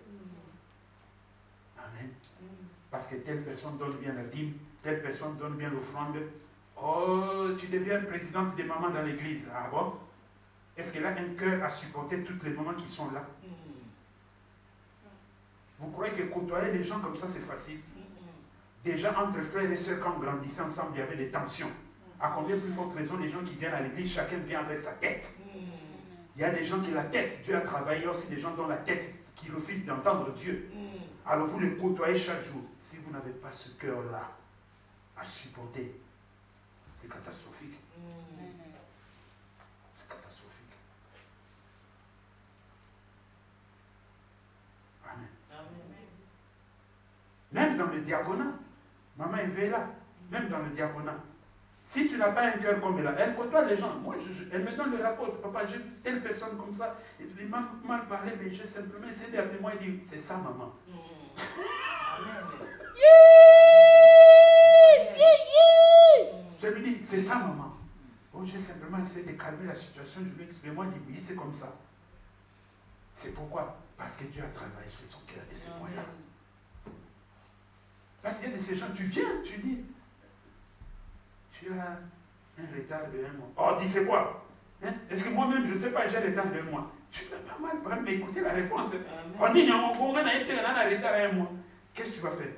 Amen. Parce que telle personne donne bien la dîme, telle personne donne bien l'offrande. Oh, tu deviens présidente des mamans dans l'église. Ah bon? Est-ce qu'elle a un cœur à supporter toutes les mamans qui sont là? Vous croyez que côtoyer les gens comme ça, c'est facile? Déjà, entre frères et sœurs, quand on grandissait ensemble, il y avait des tensions. À combien plus forte raison, les gens qui viennent à l'église, chacun vient avec sa tête. Il y a des gens qui ont la tête. Dieu a travaillé. Il y a aussi des gens dont la tête qui refusent d'entendre Dieu. Alors vous les côtoyez chaque jour. Si vous n'avez pas ce cœur-là à supporter, c'est catastrophique. C'est catastrophique. Amen. Même dans le diaconat, maman est là. Même dans le diaconat. Si tu n'as pas un cœur comme elle côtoie les gens. Moi, elle me donne le rapport. Papa, j'ai telle personne comme ça. Et puis, mal parlé, mais j'ai simplement essayé d'appeler moi et dire, c'est ça, maman. Je lui dis, c'est ça, maman. Oh, j'ai simplement essayé de calmer la situation. Je lui explique, moi, je dis, oui, c'est comme ça. C'est pourquoi? Parce que Dieu a travaillé sur son cœur de ce point-là. Parce qu'il y a de ces gens, tu viens, tu dis, tu as un retard de 1 mois. Oh, dis c'est quoi? Hein? Est-ce que moi-même, je ne sais pas, j'ai un retard de 1 mois? Tu peux pas mal prendre, mais écoutez la réponse. On dit, on a été un retard à 1 mois. Qu'est-ce que tu vas faire?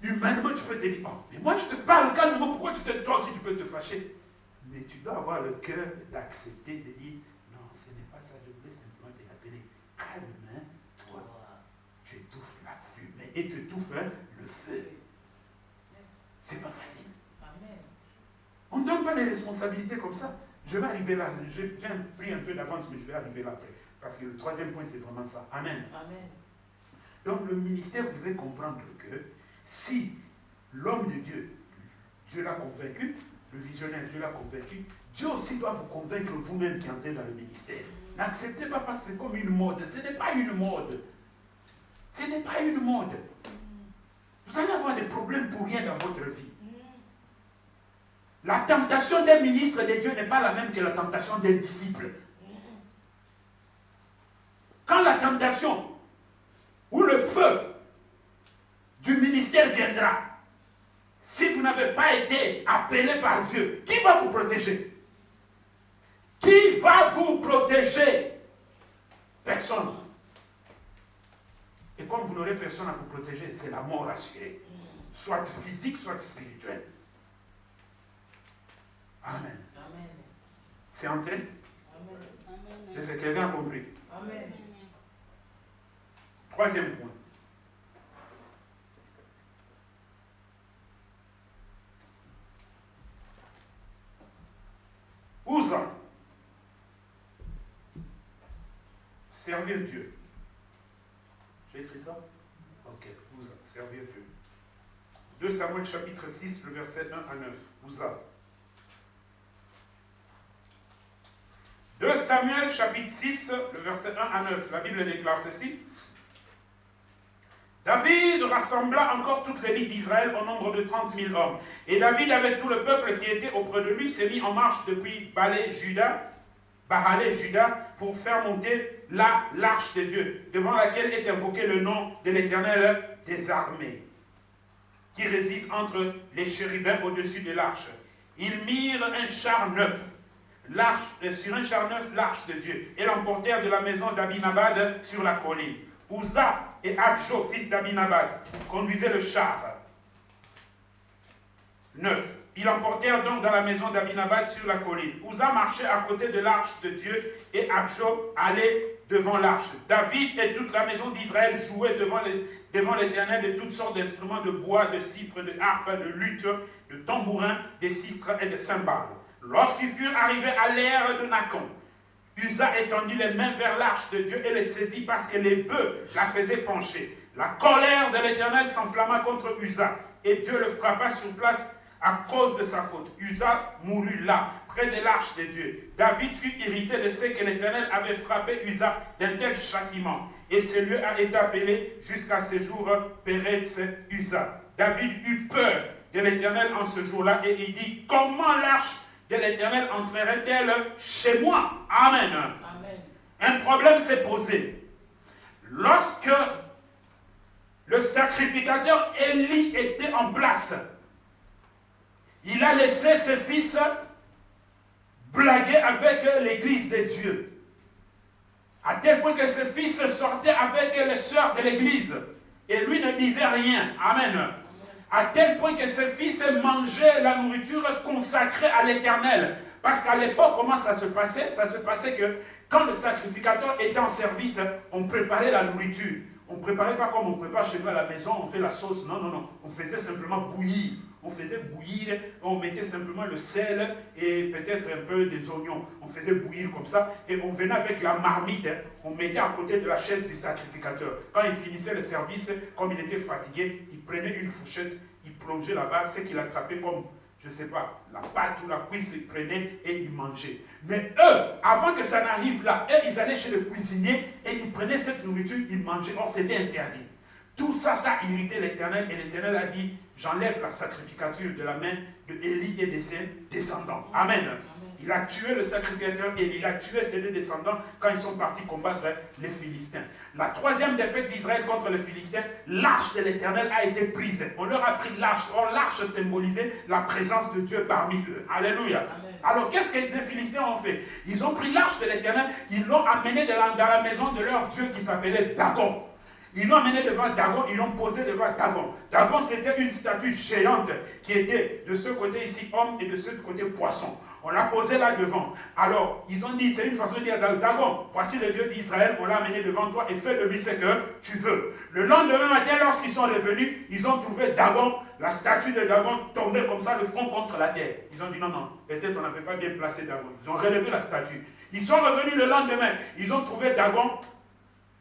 Humainement, tu peux te dire, oh, mais moi je te parle calmement, pourquoi toi aussi tu peux te fâcher? Mais tu dois avoir le cœur d'accepter, de dire, non, ce n'est pas ça, je voulais simplement te rappeler. Calme, toi, tu étouffes la fumée et tu étouffes le feu. C'est pas facile. On ne donne pas les responsabilités comme ça. Je vais arriver là. J'ai pris un peu d'avance, mais je vais arriver là après. Parce que le 3e point, c'est vraiment ça. Amen. Amen. Donc le ministère, vous devez comprendre que si l'homme de Dieu, Dieu l'a convaincu, le visionnaire, Dieu l'a convaincu, Dieu aussi doit vous convaincre vous-même qui entrez dans le ministère. N'acceptez pas parce que c'est comme une mode. Ce n'est pas une mode. Ce n'est pas une mode. Vous allez avoir des problèmes pour rien dans votre vie. La tentation d'un ministre de Dieu n'est pas la même que la tentation d'un disciple. Quand la tentation ou le feu du ministère viendra, si vous n'avez pas été appelé par Dieu, qui va vous protéger? Qui va vous protéger? Personne. Et comme vous n'aurez personne à vous protéger, c'est la mort assurée. Soit physique, soit spirituelle. Amen. Amen. C'est entré? Amen. Est-ce que quelqu'un a compris? Amen. 3e point. Uza. Servir Dieu. J'ai écrit ça? Ok. Uza. Servir Dieu. 2 Samuel chapitre 6, le verset 1 à 9. Uza. 2 Samuel chapitre 6, le verset 1 à 9. La Bible déclare ceci. David rassembla encore toute l'élite d'Israël au nombre de 30 000 hommes. Et David, avec tout le peuple qui était auprès de lui, s'est mis en marche depuis Bahalé, Juda, pour faire monter là l'arche de Dieu, devant laquelle est invoqué le nom de l'Éternel des armées, qui réside entre les chérubins au-dessus de l'arche. Ils mirent un char neuf, sur un char neuf l'arche de Dieu, et l'emportèrent de la maison d'Abinabad sur la colline. Uza et Adjo, fils d'Abinabad, conduisaient le char neuf. Ils l'emportèrent donc dans la maison d'Abinabad sur la colline. Uza marchait à côté de l'arche de Dieu et Adjo allait devant l'arche. David et toute la maison d'Israël jouaient devant l'Éternel de toutes sortes d'instruments de bois, de cypres, de harpes, de luttes, de tambourins, de sistres et de cymbales. Lorsqu'ils furent arrivés à l'ère de Nacon, Uza étendit les mains vers l'arche de Dieu et les saisit parce que les bœufs la faisaient pencher. La colère de l'Éternel s'enflamma contre Uza et Dieu le frappa sur place à cause de sa faute. Uza mourut là, près de l'arche de Dieu. David fut irrité de ce que l'Éternel avait frappé Uza d'un tel châtiment. Et ce lieu a été appelé jusqu'à ce jour Péretz Uza. David eut peur de l'Éternel en ce jour-là et il dit, comment l'arche de l'Éternel entrerait-elle chez moi? Amen. Amen. Un problème s'est posé. Lorsque le sacrificateur Élie était en place, il a laissé ses fils blaguer avec l'église de Dieu. À tel point que ses fils sortaient avec les sœurs de l'église. Et lui ne disait rien. Amen. À tel point que ses fils mangeaient la nourriture consacrée à l'Éternel. Parce qu'à l'époque, comment ça se passait? Ça se passait que quand le sacrificateur était en service, on préparait la nourriture. On ne préparait pas comme on prépare chez nous à la maison, on fait la sauce. Non, non, non. On faisait simplement bouillir. On faisait bouillir, on mettait simplement le sel et peut-être un peu des oignons. On faisait bouillir comme ça et on venait avec la marmite. On mettait à côté de la chaise du sacrificateur. Quand il finissait le service, comme il était fatigué, il prenait une fourchette, il plongeait là-bas, ce qu'il attrapait comme, je ne sais pas, la pâte ou la cuisse, il prenait et il mangeait. Mais eux, avant que ça n'arrive là, eux, ils allaient chez le cuisinier et ils prenaient cette nourriture, ils mangeaient. Or, c'était interdit. Tout ça, ça irritait l'Éternel et l'Éternel a dit, j'enlève la sacrificature de la main de Élie et de ses descendants. Amen. Il a tué le sacrificateur et il a tué ses deux descendants quand ils sont partis combattre les Philistins. La troisième défaite d'Israël contre les Philistins, l'arche de l'Éternel a été prise. On leur a pris l'arche. Or, l'arche symbolisait la présence de Dieu parmi eux. Alléluia. Amen. Alors, qu'est-ce que les Philistins ont fait? Ils ont pris l'arche de l'Éternel, ils l'ont amenée dans la maison de leur Dieu qui s'appelait Dagon. Ils l'ont amené devant Dagon, ils l'ont posé devant Dagon. Dagon, c'était une statue géante qui était de ce côté ici homme et de ce côté poisson. On l'a posé là devant. Alors, ils ont dit, c'est une façon de dire, Dagon, voici le Dieu d'Israël, on l'a amené devant toi et fais de lui ce que tu veux. Le lendemain matin, lorsqu'ils sont revenus, ils ont trouvé Dagon, la statue de Dagon tombée comme ça, le front contre la terre. Ils ont dit, non, non, peut-être on n'avait pas bien placé Dagon. Ils ont relevé la statue. Ils sont revenus le lendemain, ils ont trouvé Dagon,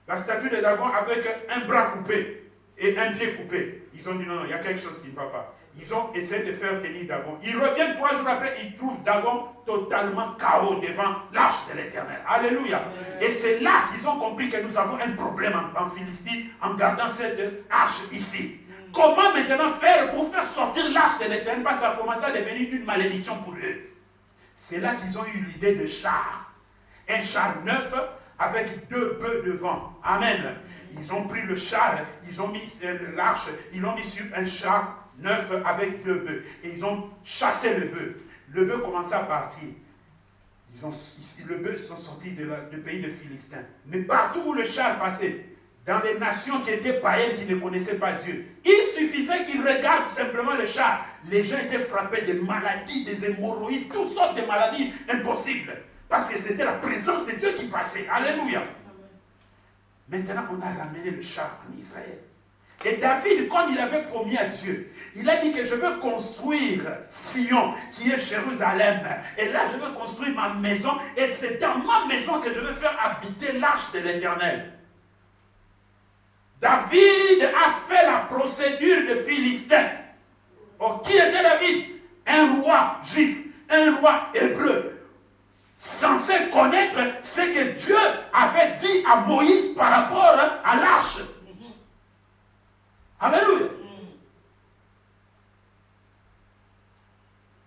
la statue de Dagon avec un bras coupé et un pied coupé. Ils ont dit non, non, il y a quelque chose qui ne va pas. Ils ont essayé de faire tenir Dagon. Ils reviennent 3 jours après, ils trouvent Dagon totalement KO devant l'arche de l'Éternel. Alléluia. Et c'est là qu'ils ont compris que nous avons un problème en Philistie en gardant cette arche ici. Comment maintenant faire pour faire sortir l'arche de l'Éternel? Parce que ça a commencé à devenir une malédiction pour eux. C'est là qu'ils ont eu l'idée de char. Un char neuf avec 2 bœufs devant. Amen. Ils ont pris le char, ils ont mis l'arche, ils l'ont mis sur un char neuf avec 2 bœufs. Et ils ont chassé le bœuf. Le bœuf commençait à partir. Le bœuf sont sortis du pays de Philistins. Mais partout où le char passait, dans les nations qui étaient païennes, qui ne connaissaient pas Dieu, il suffisait qu'ils regardent simplement le char. Les gens étaient frappés de maladies, des hémorroïdes, toutes sortes de maladies impossibles. Parce que c'était la présence de Dieu qui passait. Alléluia. Maintenant, on a ramené le char en Israël. Et David, comme il avait promis à Dieu, il a dit que je veux construire Sion, qui est Jérusalem. Et là, je veux construire ma maison. Et c'est dans ma maison que je veux faire habiter l'arche de l'Éternel. David a fait la procédure de Philistin. Oh, qui était David? Un roi juif, un roi hébreu, censé connaître ce que Dieu avait dit à Moïse par rapport à l'arche. Alléluia.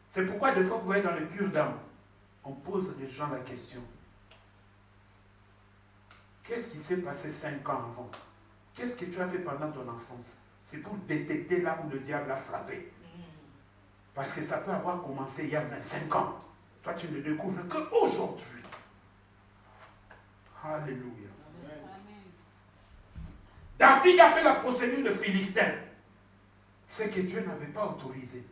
C'est pourquoi des fois vous voyez dans le cure d'âme, on pose aux gens la question. Qu'est-ce qui s'est passé 5 ans avant? Qu'est-ce que tu as fait pendant ton enfance? C'est pour détecter là où le diable a frappé. Parce que ça peut avoir commencé il y a 25 ans. Toi, tu ne découvres qu'aujourd'hui. Alléluia. Amen. David a fait la procédure de Philistin. C'est que Dieu n'avait pas autorisé.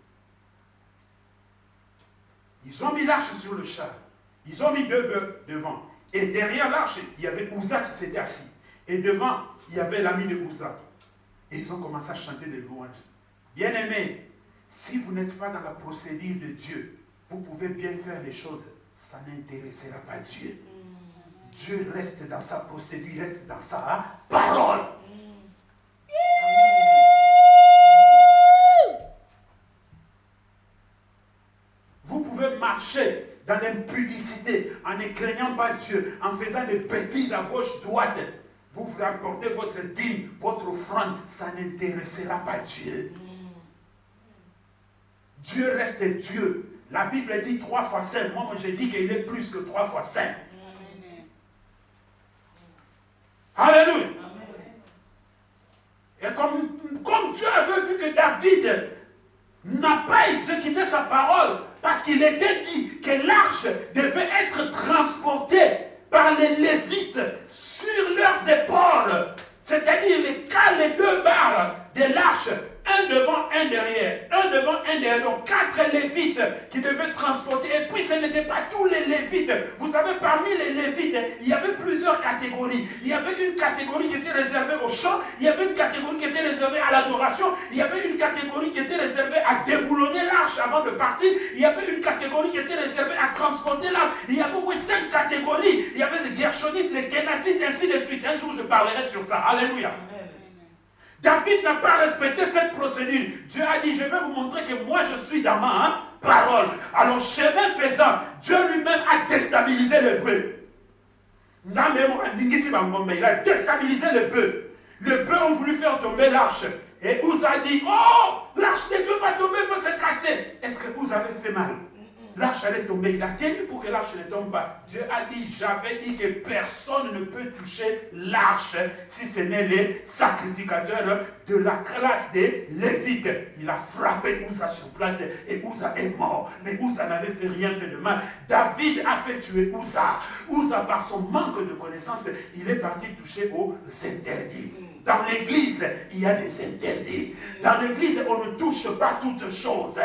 Ils ont mis l'arche sur le char. Ils ont mis 2 bœufs devant. Et derrière l'arche, il y avait Uza qui s'était assis. Et devant, il y avait l'ami de Uza. Et ils ont commencé à chanter des louanges. Bien-aimés, si vous n'êtes pas dans la procédure de Dieu, vous pouvez bien faire les choses, ça n'intéressera pas Dieu. Dieu reste dans sa procédure, il reste dans sa parole. Vous pouvez marcher dans l'impudicité, en ne craignant pas Dieu, en faisant des bêtises à gauche, droite. Vous apportez votre dîme, votre offrande, ça n'intéressera pas Dieu. Dieu reste Dieu. La Bible dit 3 fois saint. Moi, je dis qu'il est plus que 3 fois saint. Alléluia. Et comme Dieu avait vu que David n'a pas exécuté sa parole, parce qu'il était dit que l'arche devait être transportée par les Lévites sur leurs épaules. C'est-à-dire les 2 barres de l'arche, un devant, un derrière. Un devant, un derrière. Donc 4 lévites qui devaient transporter. Et puis ce n'étaient pas tous les lévites. Vous savez, parmi les lévites, il y avait plusieurs catégories. Il y avait une catégorie qui était réservée au chant. Il y avait une catégorie qui était réservée à l'adoration. Il y avait une catégorie qui était réservée à déboulonner l'arche avant de partir. Il y avait une catégorie qui était réservée à transporter l'arche. Il y avait au moins 5 catégories. Il y avait des Gershonites, des Kénatites, ainsi de suite. Un jour, je parlerai sur ça. Alléluia. David n'a pas respecté cette procédure. Dieu a dit, je vais vous montrer que moi je suis dans ma parole. Alors, chemin faisant, Dieu lui-même a déstabilisé le peuple. Il a déstabilisé le peuple. Le peuple ont voulu faire tomber l'arche. Et Uza dit, oh, l'arche de Dieu va tomber, va se casser. Est-ce que vous avez fait mal? L'arche allait tomber. Il a tenu pour que l'arche ne tombe pas. Dieu a dit, j'avais dit que personne ne peut toucher l'arche si ce n'est les sacrificateurs de la classe des Lévites. Il a frappé Uza sur place et Uza est mort. Mais Uza n'avait fait rien fait de mal. David a fait tuer Uza. Uza, par son manque de connaissances, il est parti toucher aux interdits. Dans l'église, il y a des interdits. Dans l'église, on ne touche pas toutes choses.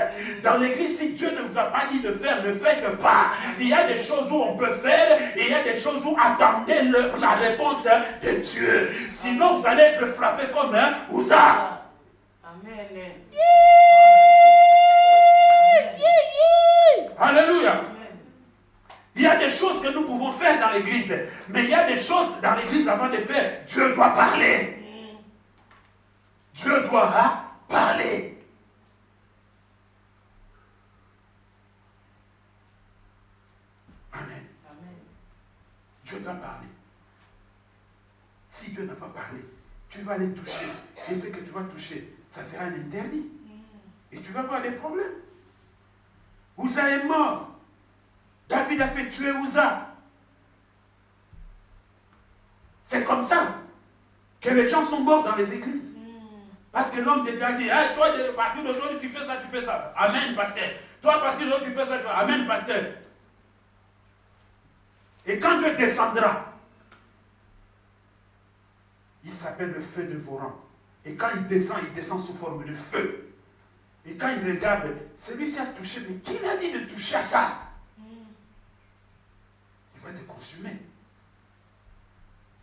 Dans l'église, si Dieu ne vous a pas dit de faire, ne faites pas. Il y a des choses où on peut faire et il y a des choses où attendez la réponse de Dieu. Sinon, vous allez être frappé comme un Uza. Amen. Alléluia. Il y a des choses que nous pouvons faire dans l'église, mais il y a des choses dans l'église avant de faire. Dieu doit parler. Dieu doit parler. Amen. Amen. Dieu doit parler. Si Dieu n'a pas parlé, tu vas aller toucher. Et ce que tu vas toucher, ça sera un interdit. Et tu vas avoir des problèmes. Uza est mort. David a fait tuer Uza. C'est comme ça que les gens sont morts dans les églises. Parce que l'homme de Dieu a dit, hey, toi, à partir d'aujourd'hui, tu fais ça, tu fais ça. Amen, pasteur. Toi, à partir d'aujourd'hui, tu fais ça, tu fais ça. Amen, pasteur. Et quand Dieu descendra, il s'appelle le feu dévorant. Et quand il descend sous forme de feu. Et quand il regarde, celui-ci a touché, mais qui l'a dit de toucher à ça? Il va te consumer.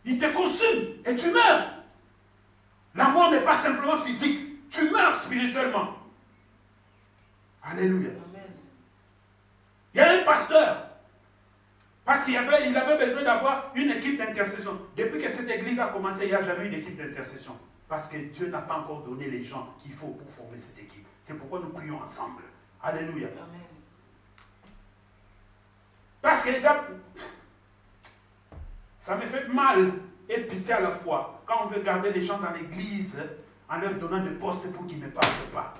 Il te consume et tu meurs. La mort n'est pas simplement physique, tu meurs spirituellement. Alléluia. Amen. Il y a un pasteur, parce qu'il avait besoin d'avoir une équipe d'intercession. Depuis que cette église a commencé, il n'y a jamais eu d'équipe d'intercession. Parce que Dieu n'a pas encore donné les gens qu'il faut pour former cette équipe. C'est pourquoi nous prions ensemble. Alléluia. Amen. Parce que ça me fait mal et pitié à la fois quand on veut garder les gens dans l'église en leur donnant des postes pour qu'ils ne partent pas.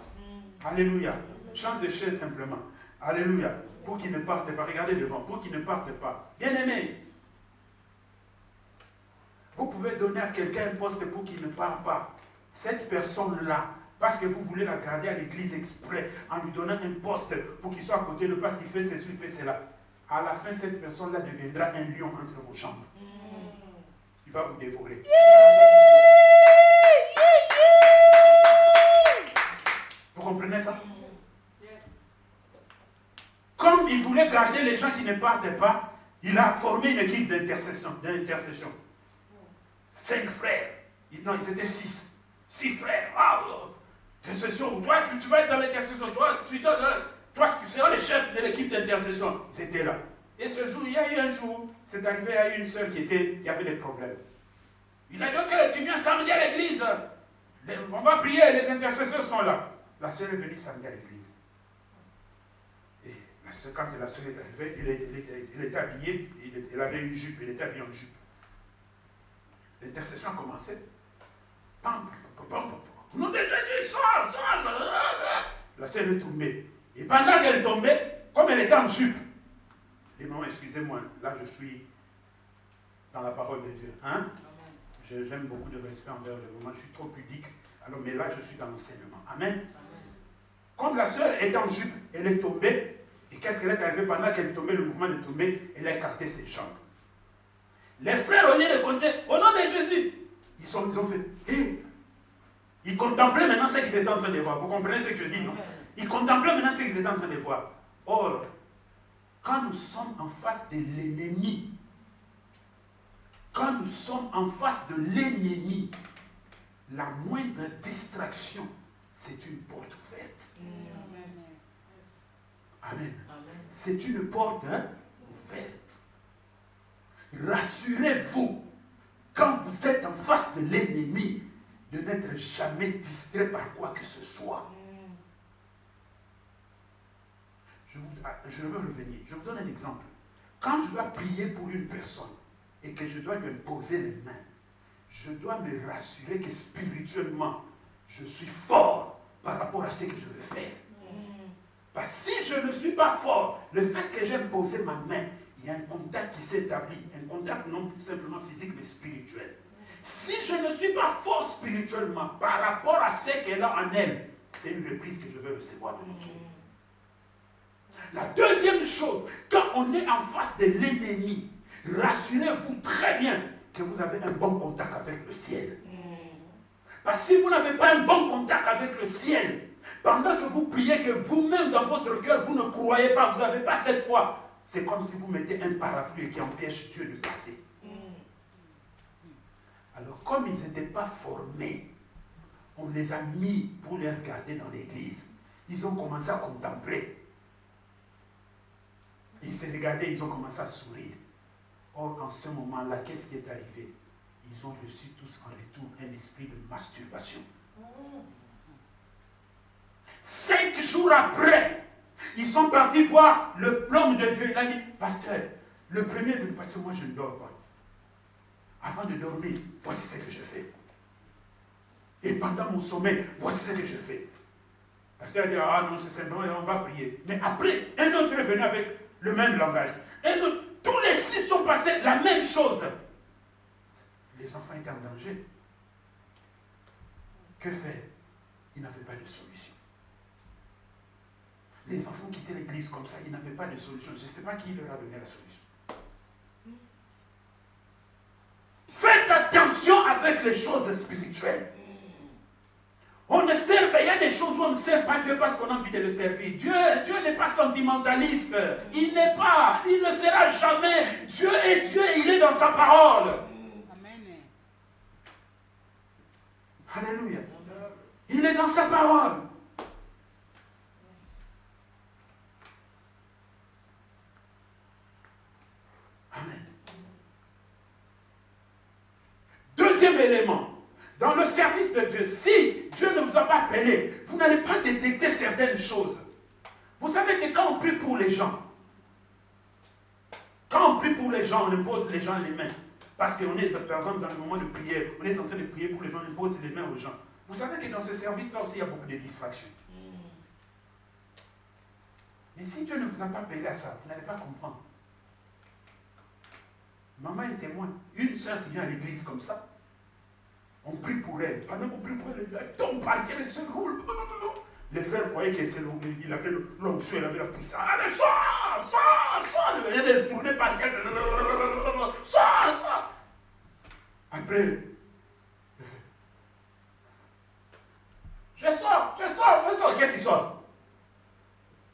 Alléluia. Change de chaise simplement. Alléluia. Pour qu'ils ne partent pas. Regardez devant. Pour qu'ils ne partent pas. Bien-aimés, vous pouvez donner à quelqu'un un poste pour qu'il ne parte pas. Cette personne-là, parce que vous voulez la garder à l'église exprès, en lui donnant un poste pour qu'il soit à côté de parce qu'il fait ceci, il fait cela. À la fin, cette personne-là deviendra un lion entre vos jambes. Il va vous dévorer. Vous comprenez ça? Comme il voulait garder les gens qui ne partent pas, il a formé une équipe d'intercession. 5 frères. Non, ils étaient 6. 6 frères. Wow. Intercession. Toi, tu vas être dans l'intercession. Toi, tu seras le chef de l'équipe d'intercession. C'était là. Et ce jour, il y a eu un jour, c'est arrivé à une sœur qui avait des problèmes. Il a dit, ok, tu viens samedi à l'église. On va prier, les intercesseurs sont là. La sœur est venue samedi à l'église. Et la sœur, quand la sœur est arrivée, il était habillé, il avait une jupe, il était habillé en jupe. L'intercession a commencé. Nom de Jésus, sors. La sœur est tombée. Et pendant qu'elle tombait, comme elle était en jupe, et non, excusez-moi, là je suis dans la parole de Dieu. Hein? J'aime beaucoup de respect envers le moment, je suis trop pudique. Alors, mais là je suis dans l'enseignement. Amen. Amen. Comme la sœur était en jupe, elle est tombée. Et qu'est-ce qu'elle est arrivée pendant qu'elle tombait, le mouvement de tomber, elle a écarté ses jambes. Les frères, au lieu de compter, au nom de Jésus, ils ont fait, hé, Ils contemplaient maintenant ce qu'ils étaient en train de voir. Vous comprenez ce que je dis, non? Ils contemplaient maintenant ce qu'ils étaient en train de voir. Or, quand nous sommes en face de l'ennemi, la moindre distraction, c'est une porte ouverte. Amen. C'est une porte ouverte. Rassurez-vous, quand vous êtes en face de l'ennemi, de n'être jamais distrait par quoi que ce soit. Je veux revenir. Je vous donne un exemple. Quand je dois prier pour une personne et que je dois lui imposer les mains, je dois me rassurer que spirituellement, je suis fort par rapport à ce que je veux faire. Parce que si je ne suis pas fort, le fait que j'ai posé ma main, il y a un contact qui s'est établi. Un contact non plus simplement physique, mais spirituel. Si je ne suis pas fort spirituellement par rapport à ce qu'elle a en elle, c'est une reprise que je vais recevoir de mon Dieu. La deuxième chose, quand on est en face de l'ennemi, rassurez-vous très bien que vous avez un bon contact avec le ciel. Parce que si vous n'avez pas un bon contact avec le ciel, pendant que vous priez, que vous-même dans votre cœur, vous ne croyez pas, vous n'avez pas cette foi, c'est comme si vous mettez un parapluie qui empêche Dieu de passer. Alors, comme ils n'étaient pas formés, on les a mis pour les regarder dans l'église. Ils ont commencé à contempler. Ils se regardaient, ils ont commencé à sourire. Or, en ce moment-là, qu'est-ce qui est arrivé? Ils ont reçu tous en retour un esprit de masturbation. 5 jours après, ils sont partis voir l'homme de Dieu. Il a dit, pasteur, le premier venu, parce que moi je ne dors pas. Avant de dormir, voici ce que je fais. Et pendant mon sommeil, voici ce que je fais. Pasteur a dit, ah non, c'est simplement, on va prier. Mais après, un autre est venu avec le même langage. Un autre, tous les 6 sont passés la même chose. Les enfants étaient en danger. Que faire? Ils n'avaient pas de solution. Les enfants quittaient l'église comme ça, ils n'avaient pas de solution. Je ne sais pas qui leur a donné la solution. Faites attention avec les choses spirituelles. On ne sert pas, il y a des choses où on ne sert pas Dieu parce qu'on a envie de le servir. Dieu n'est pas sentimentaliste. Il ne sera jamais. Dieu est Dieu et il est dans sa parole. Amen. Alléluia. Il est dans sa parole. Amen. Deuxième élément. Dans le service de Dieu, si Dieu ne vous a pas appelé, vous n'allez pas détecter certaines choses. Vous savez que quand on prie pour les gens, on impose les gens les mains. Parce qu'on est, par exemple, dans le moment de prière, on est en train de prier pour les gens, on impose les mains aux gens. Vous savez que dans ce service-là aussi, il y a beaucoup de distractions. Mais si Dieu ne vous a pas appelé à ça, vous n'allez pas comprendre. Maman est témoin. Une soeur qui vient à l'église comme ça, on prie pour elle. Pendant qu'on prie pour elle, elle tombe par terre, elle se roule. Les frères croyaient qu'il avait l'onction, il avait la puissance. Allez, sors! Elle tournait par terre. Sors! Après, je sors. Qu'est-ce qu'il sort?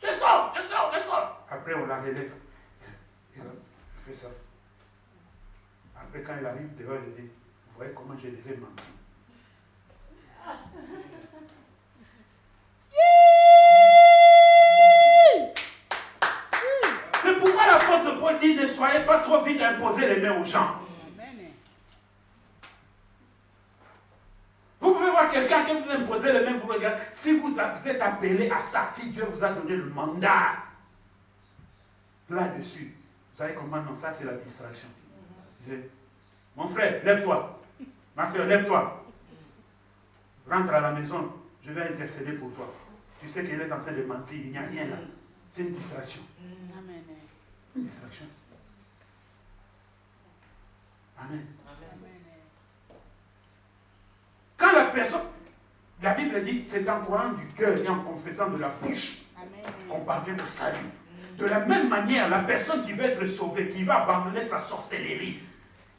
Je sors. Après, on la relève. Et là, je fais ça. Après, quand elle arrive dehors, elle dit, vous voyez comment je les ai menti. C'est pourquoi l'apôtre Paul dit, ne soyez pas trop vite à imposer les mains aux gens. Vous pouvez voir quelqu'un qui vous impose les mains, vous regardez. Si vous êtes appelé à ça, si Dieu vous a donné le mandat là-dessus, vous savez comment non, ça c'est la distraction. Mon frère, lève-toi. Ma soeur, lève-toi. Rentre à la maison, je vais intercéder pour toi. Tu sais qu'elle est en train de mentir, il n'y a rien là. C'est une distraction. Une distraction. Amen. Quand la personne, la Bible dit, c'est en croyant du cœur et en confessant de la bouche qu'on parvient au salut. De la même manière, la personne qui veut être sauvée, qui va abandonner sa sorcellerie,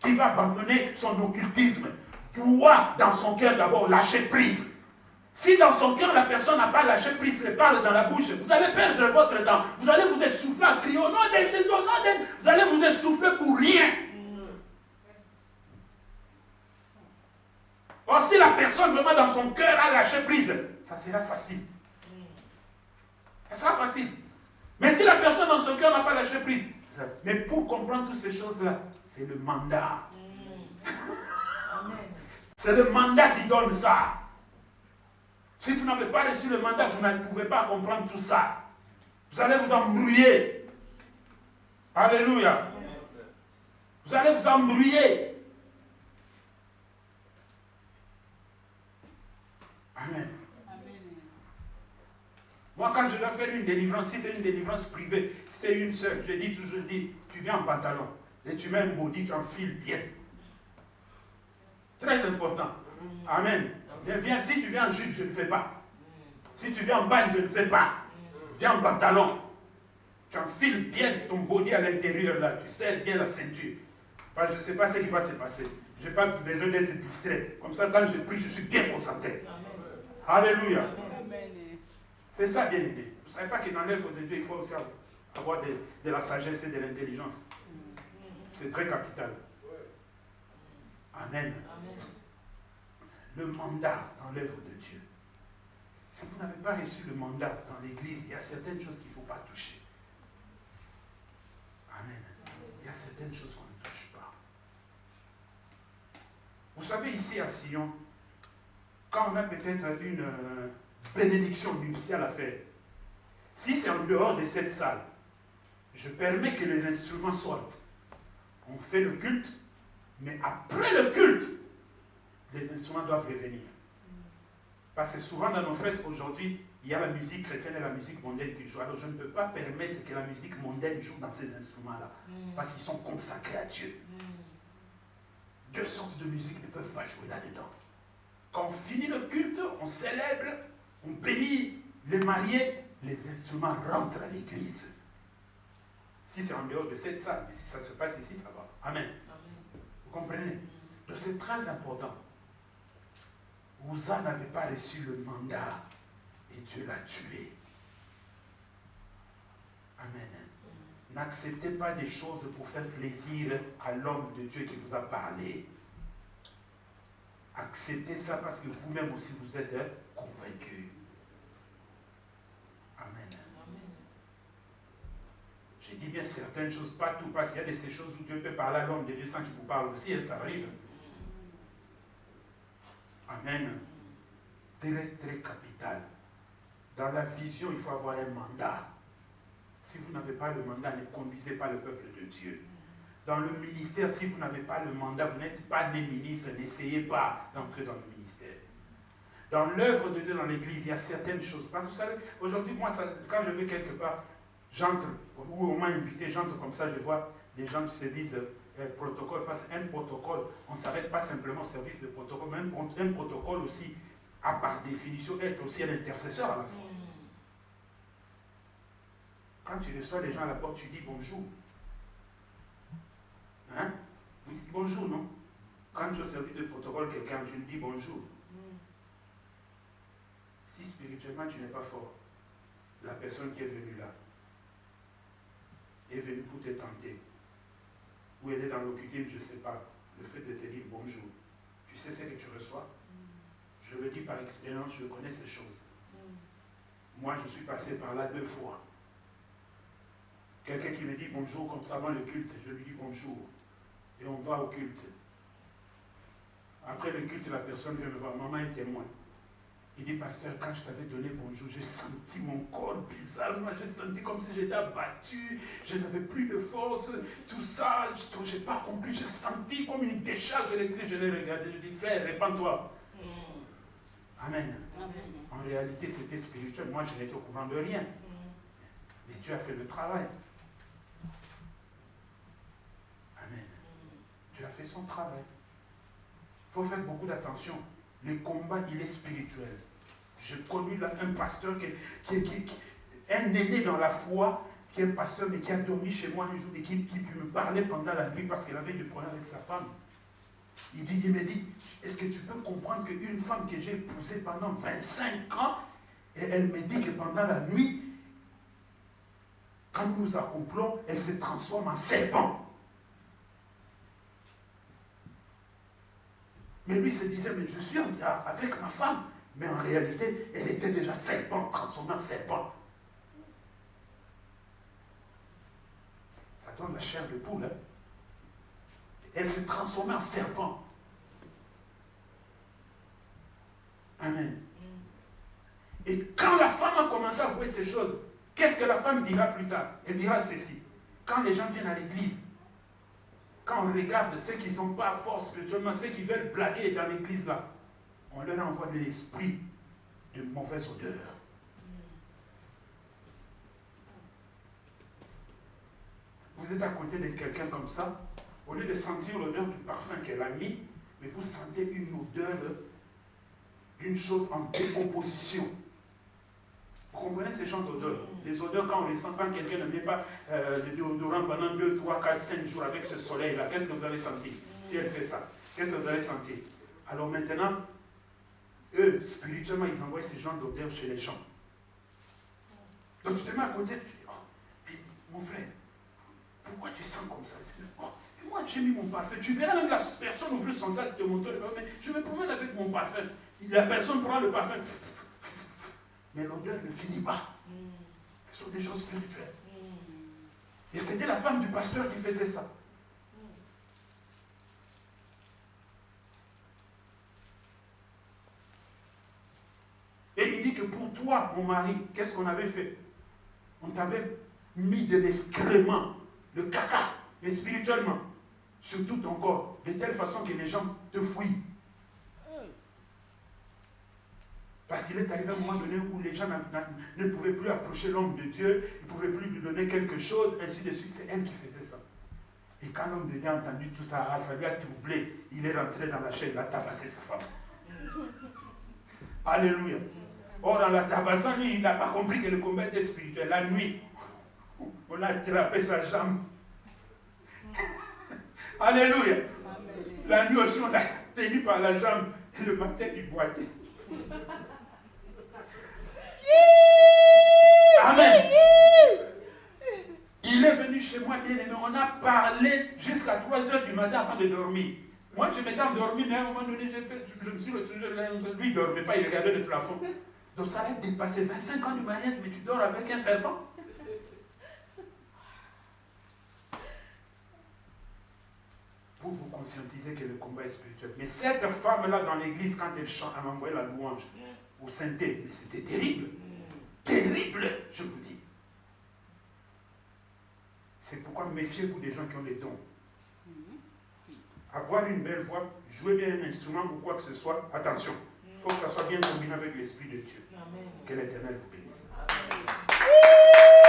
qui va abandonner son occultisme, doit dans son cœur d'abord lâcher prise Si dans son cœur, la personne n'a pas lâché prise et parle dans la bouche, vous allez perdre votre temps. Vous allez vous essouffler à crier au nom de Jésus, au nom de... Vous allez vous essouffler pour rien. Or, si la personne vraiment dans son cœur a lâché prise, ça sera facile. Ça sera facile. Mais si la personne dans son cœur n'a pas lâché prise, mais pour comprendre toutes ces choses-là, c'est le mandat. C'est le mandat qui donne ça. Si vous n'avez pas reçu le mandat, vous ne pouvez pas comprendre tout ça. Vous allez vous embrouiller. Alléluia. Vous allez vous embrouiller. Amen. Moi, quand je dois faire une délivrance, si c'est une délivrance privée, si c'est une seule, je dis toujours, tu viens en pantalon, et tu mets un body, tu enfiles bien. Très important. Amen. Mais viens, si tu viens en jupe, je ne le fais pas. Si tu viens en bagne, je ne le fais pas. Viens en pantalon. Tu enfiles bien ton body à l'intérieur là, tu serres bien la ceinture. Parce que je ne sais pas ce qui va se passer. Je n'ai pas besoin d'être distrait. Comme ça, quand je prie, je suis bien concentré. Alléluia. C'est ça, bien aimé. Vous ne savez pas que dans l'œuvre de Dieu, il faut aussi avoir de la sagesse et de l'intelligence. C'est très capital. Amen. Le mandat dans l'œuvre de Dieu. Si vous n'avez pas reçu le mandat dans l'église, il y a certaines choses qu'il ne faut pas toucher. Amen. Il y a certaines choses qu'on ne touche pas. Vous savez, ici à Sion, quand on a peut-être une bénédiction nuptiale à faire, si c'est en dehors de cette salle, je permets que les instruments sortent. On fait le culte, mais après le culte, les instruments doivent revenir. Parce que souvent dans nos fêtes aujourd'hui, il y a la musique chrétienne et la musique mondaine qui jouent. Alors je ne peux pas permettre que la musique mondaine joue dans ces instruments-là. Parce qu'ils sont consacrés à Dieu. Deux sortes de musique ne peuvent pas jouer là-dedans. Quand on finit le culte, on célèbre, on bénit les mariés, les instruments rentrent à l'église. Si c'est en dehors de cette salle, mais si ça se passe ici, ça va. Amen. Vous comprenez? Donc c'est très important. Uza n'avait pas reçu le mandat et Dieu l'a tué. Amen. N'acceptez pas des choses pour faire plaisir à l'homme de Dieu qui vous a parlé. Acceptez ça parce que vous-même aussi vous êtes convaincu. Amen. Je dis bien certaines choses, pas tout, parce qu'il y a de ces choses où Dieu peut parler à l'homme de Dieu sans qu'il vous parle aussi, ça arrive. Amen. Très, très capital. Dans la vision, il faut avoir un mandat. Si vous n'avez pas le mandat, ne conduisez pas le peuple de Dieu. Dans le ministère, si vous n'avez pas le mandat, vous n'êtes pas né ministre, n'essayez pas d'entrer dans le ministère. Dans l'œuvre de Dieu dans l'église, il y a certaines choses. Parce que vous savez, aujourd'hui, moi, quand je vais quelque part, j'entre, ou on m'a invité, j'entre comme ça, je vois des gens qui se disent protocole, parce qu'un protocole, on ne s'arrête pas simplement au service de protocole, mais un protocole aussi a par définition être aussi un intercesseur à la fois. Quand tu reçois les gens à la porte, tu dis bonjour. Hein? Vous dites bonjour, non? Quand tu es au service de protocole, quelqu'un, tu lui dis bonjour. Si spirituellement tu n'es pas fort, la personne qui est venue là est venue pour te tenter. Ou elle est dans l'occultisme, je ne sais pas. Le fait de te dire bonjour, tu sais ce que tu reçois? Je le dis par expérience, je connais ces choses. Moi, je suis passé par là 2 fois. Quelqu'un qui me dit bonjour comme ça avant le culte, je lui dis bonjour. Et on va au culte. Après le culte, la personne vient me voir, maman est témoin. Il dit, pasteur, quand je t'avais donné bonjour, j'ai senti mon corps bizarrement, j'ai senti comme si j'étais abattu, je n'avais plus de force, tout ça, je n'ai pas compris, j'ai senti comme une décharge électrique, je l'ai regardé, je dis, frère, répands-toi. Amen. En réalité, c'était spirituel, moi je n'étais au courant de rien. Mais Dieu a fait le travail. Amen. Dieu a fait son travail. Il faut faire beaucoup d'attention. Le combat, il est spirituel. J'ai connu là un pasteur un aîné dans la foi, qui est un pasteur, mais qui a dormi chez moi un jour et qui me parlait pendant la nuit parce qu'il avait des problèmes avec sa femme. Il me dit, est-ce que tu peux comprendre qu'une femme que j'ai épousée pendant 25 ans, et elle me dit que pendant la nuit, quand nous nous accouplons, elle se transforme en serpent. Mais lui se disait, mais je suis avec ma femme. Mais en réalité, elle était déjà serpent, transformée en serpent. Ça donne la chair de poule. Hein? Elle s'est transformée en serpent. Amen. Et quand la femme a commencé à voir ces choses, qu'est-ce que la femme dira plus tard? Elle dira ceci. Quand les gens viennent à l'église, quand on regarde ceux qui ne sont pas forts spirituellement, ceux qui veulent blaguer dans l'église là, on leur envoie de l'esprit de mauvaise odeur. Vous êtes à côté de quelqu'un comme ça, au lieu de sentir l'odeur du parfum qu'elle a mis, mais vous sentez une odeur d'une chose en décomposition. Vous comprenez ces genres d'odeurs? Les odeurs, quand on les sent, quand quelqu'un ne met pas de déodorant pendant 2, 3, 4, 5 jours avec ce soleil-là, qu'est-ce que vous allez sentir? Si elle fait ça, qu'est-ce que vous allez sentir? Alors maintenant, eux, spirituellement, ils envoient ces genres d'odeurs chez les gens. Donc tu te mets à côté, tu dis, oh, mais mon frère, pourquoi tu sens comme ça? Oh, moi j'ai mis mon parfum. Tu verras même la personne ouvrir son sac de moteur, mais je me promène avec mon parfum. La personne prend le parfum. Mais l'odeur ne finit pas. Ce sont des choses spirituelles. Et c'était la femme du pasteur qui faisait ça. Et il dit que pour toi, mon mari, qu'est-ce qu'on avait fait? On t'avait mis de l'excrément, le caca, mais spirituellement, sur tout ton corps, de telle façon que les gens te fuient. Parce qu'il est arrivé à un moment donné où les gens ne pouvaient plus approcher l'homme de Dieu, ils ne pouvaient plus lui donner quelque chose, ainsi de suite. C'est elle qui faisait ça. Et quand l'homme de Dieu a entendu tout ça, ça lui a troublé. Il est rentré dans la chaîne, il a tabassé sa femme. Alléluia. Or, en la tabassant, lui, il n'a pas compris que le combat était spirituel. La nuit, on a attrapé sa jambe. Alléluia. La nuit aussi, on l'a tenu par la jambe. Et le matin, il boitait. Amen. Il est venu chez moi, bien aimé. On a parlé jusqu'à 3 heures du matin avant de dormir. Moi, je m'étais endormi, mais à un moment donné, je me suis retrouvé. Lui, il ne dormait pas, il regardait le plafond. Donc, ça a dépassé 25 ans du mariage, mais tu dors avec un serpent. Pour vous conscientiser que le combat est spirituel. Mais cette femme-là, dans l'église, quand elle chante, elle envoyait la louange au synthé, mais c'était terrible. Terrible, je vous dis. C'est pourquoi méfiez-vous des gens qui ont des dons. Avoir une belle voix, jouer bien un instrument ou quoi que ce soit, attention, il faut que ça soit bien combiné avec l'Esprit de Dieu. Amen. Que l'Éternel vous bénisse. Amen.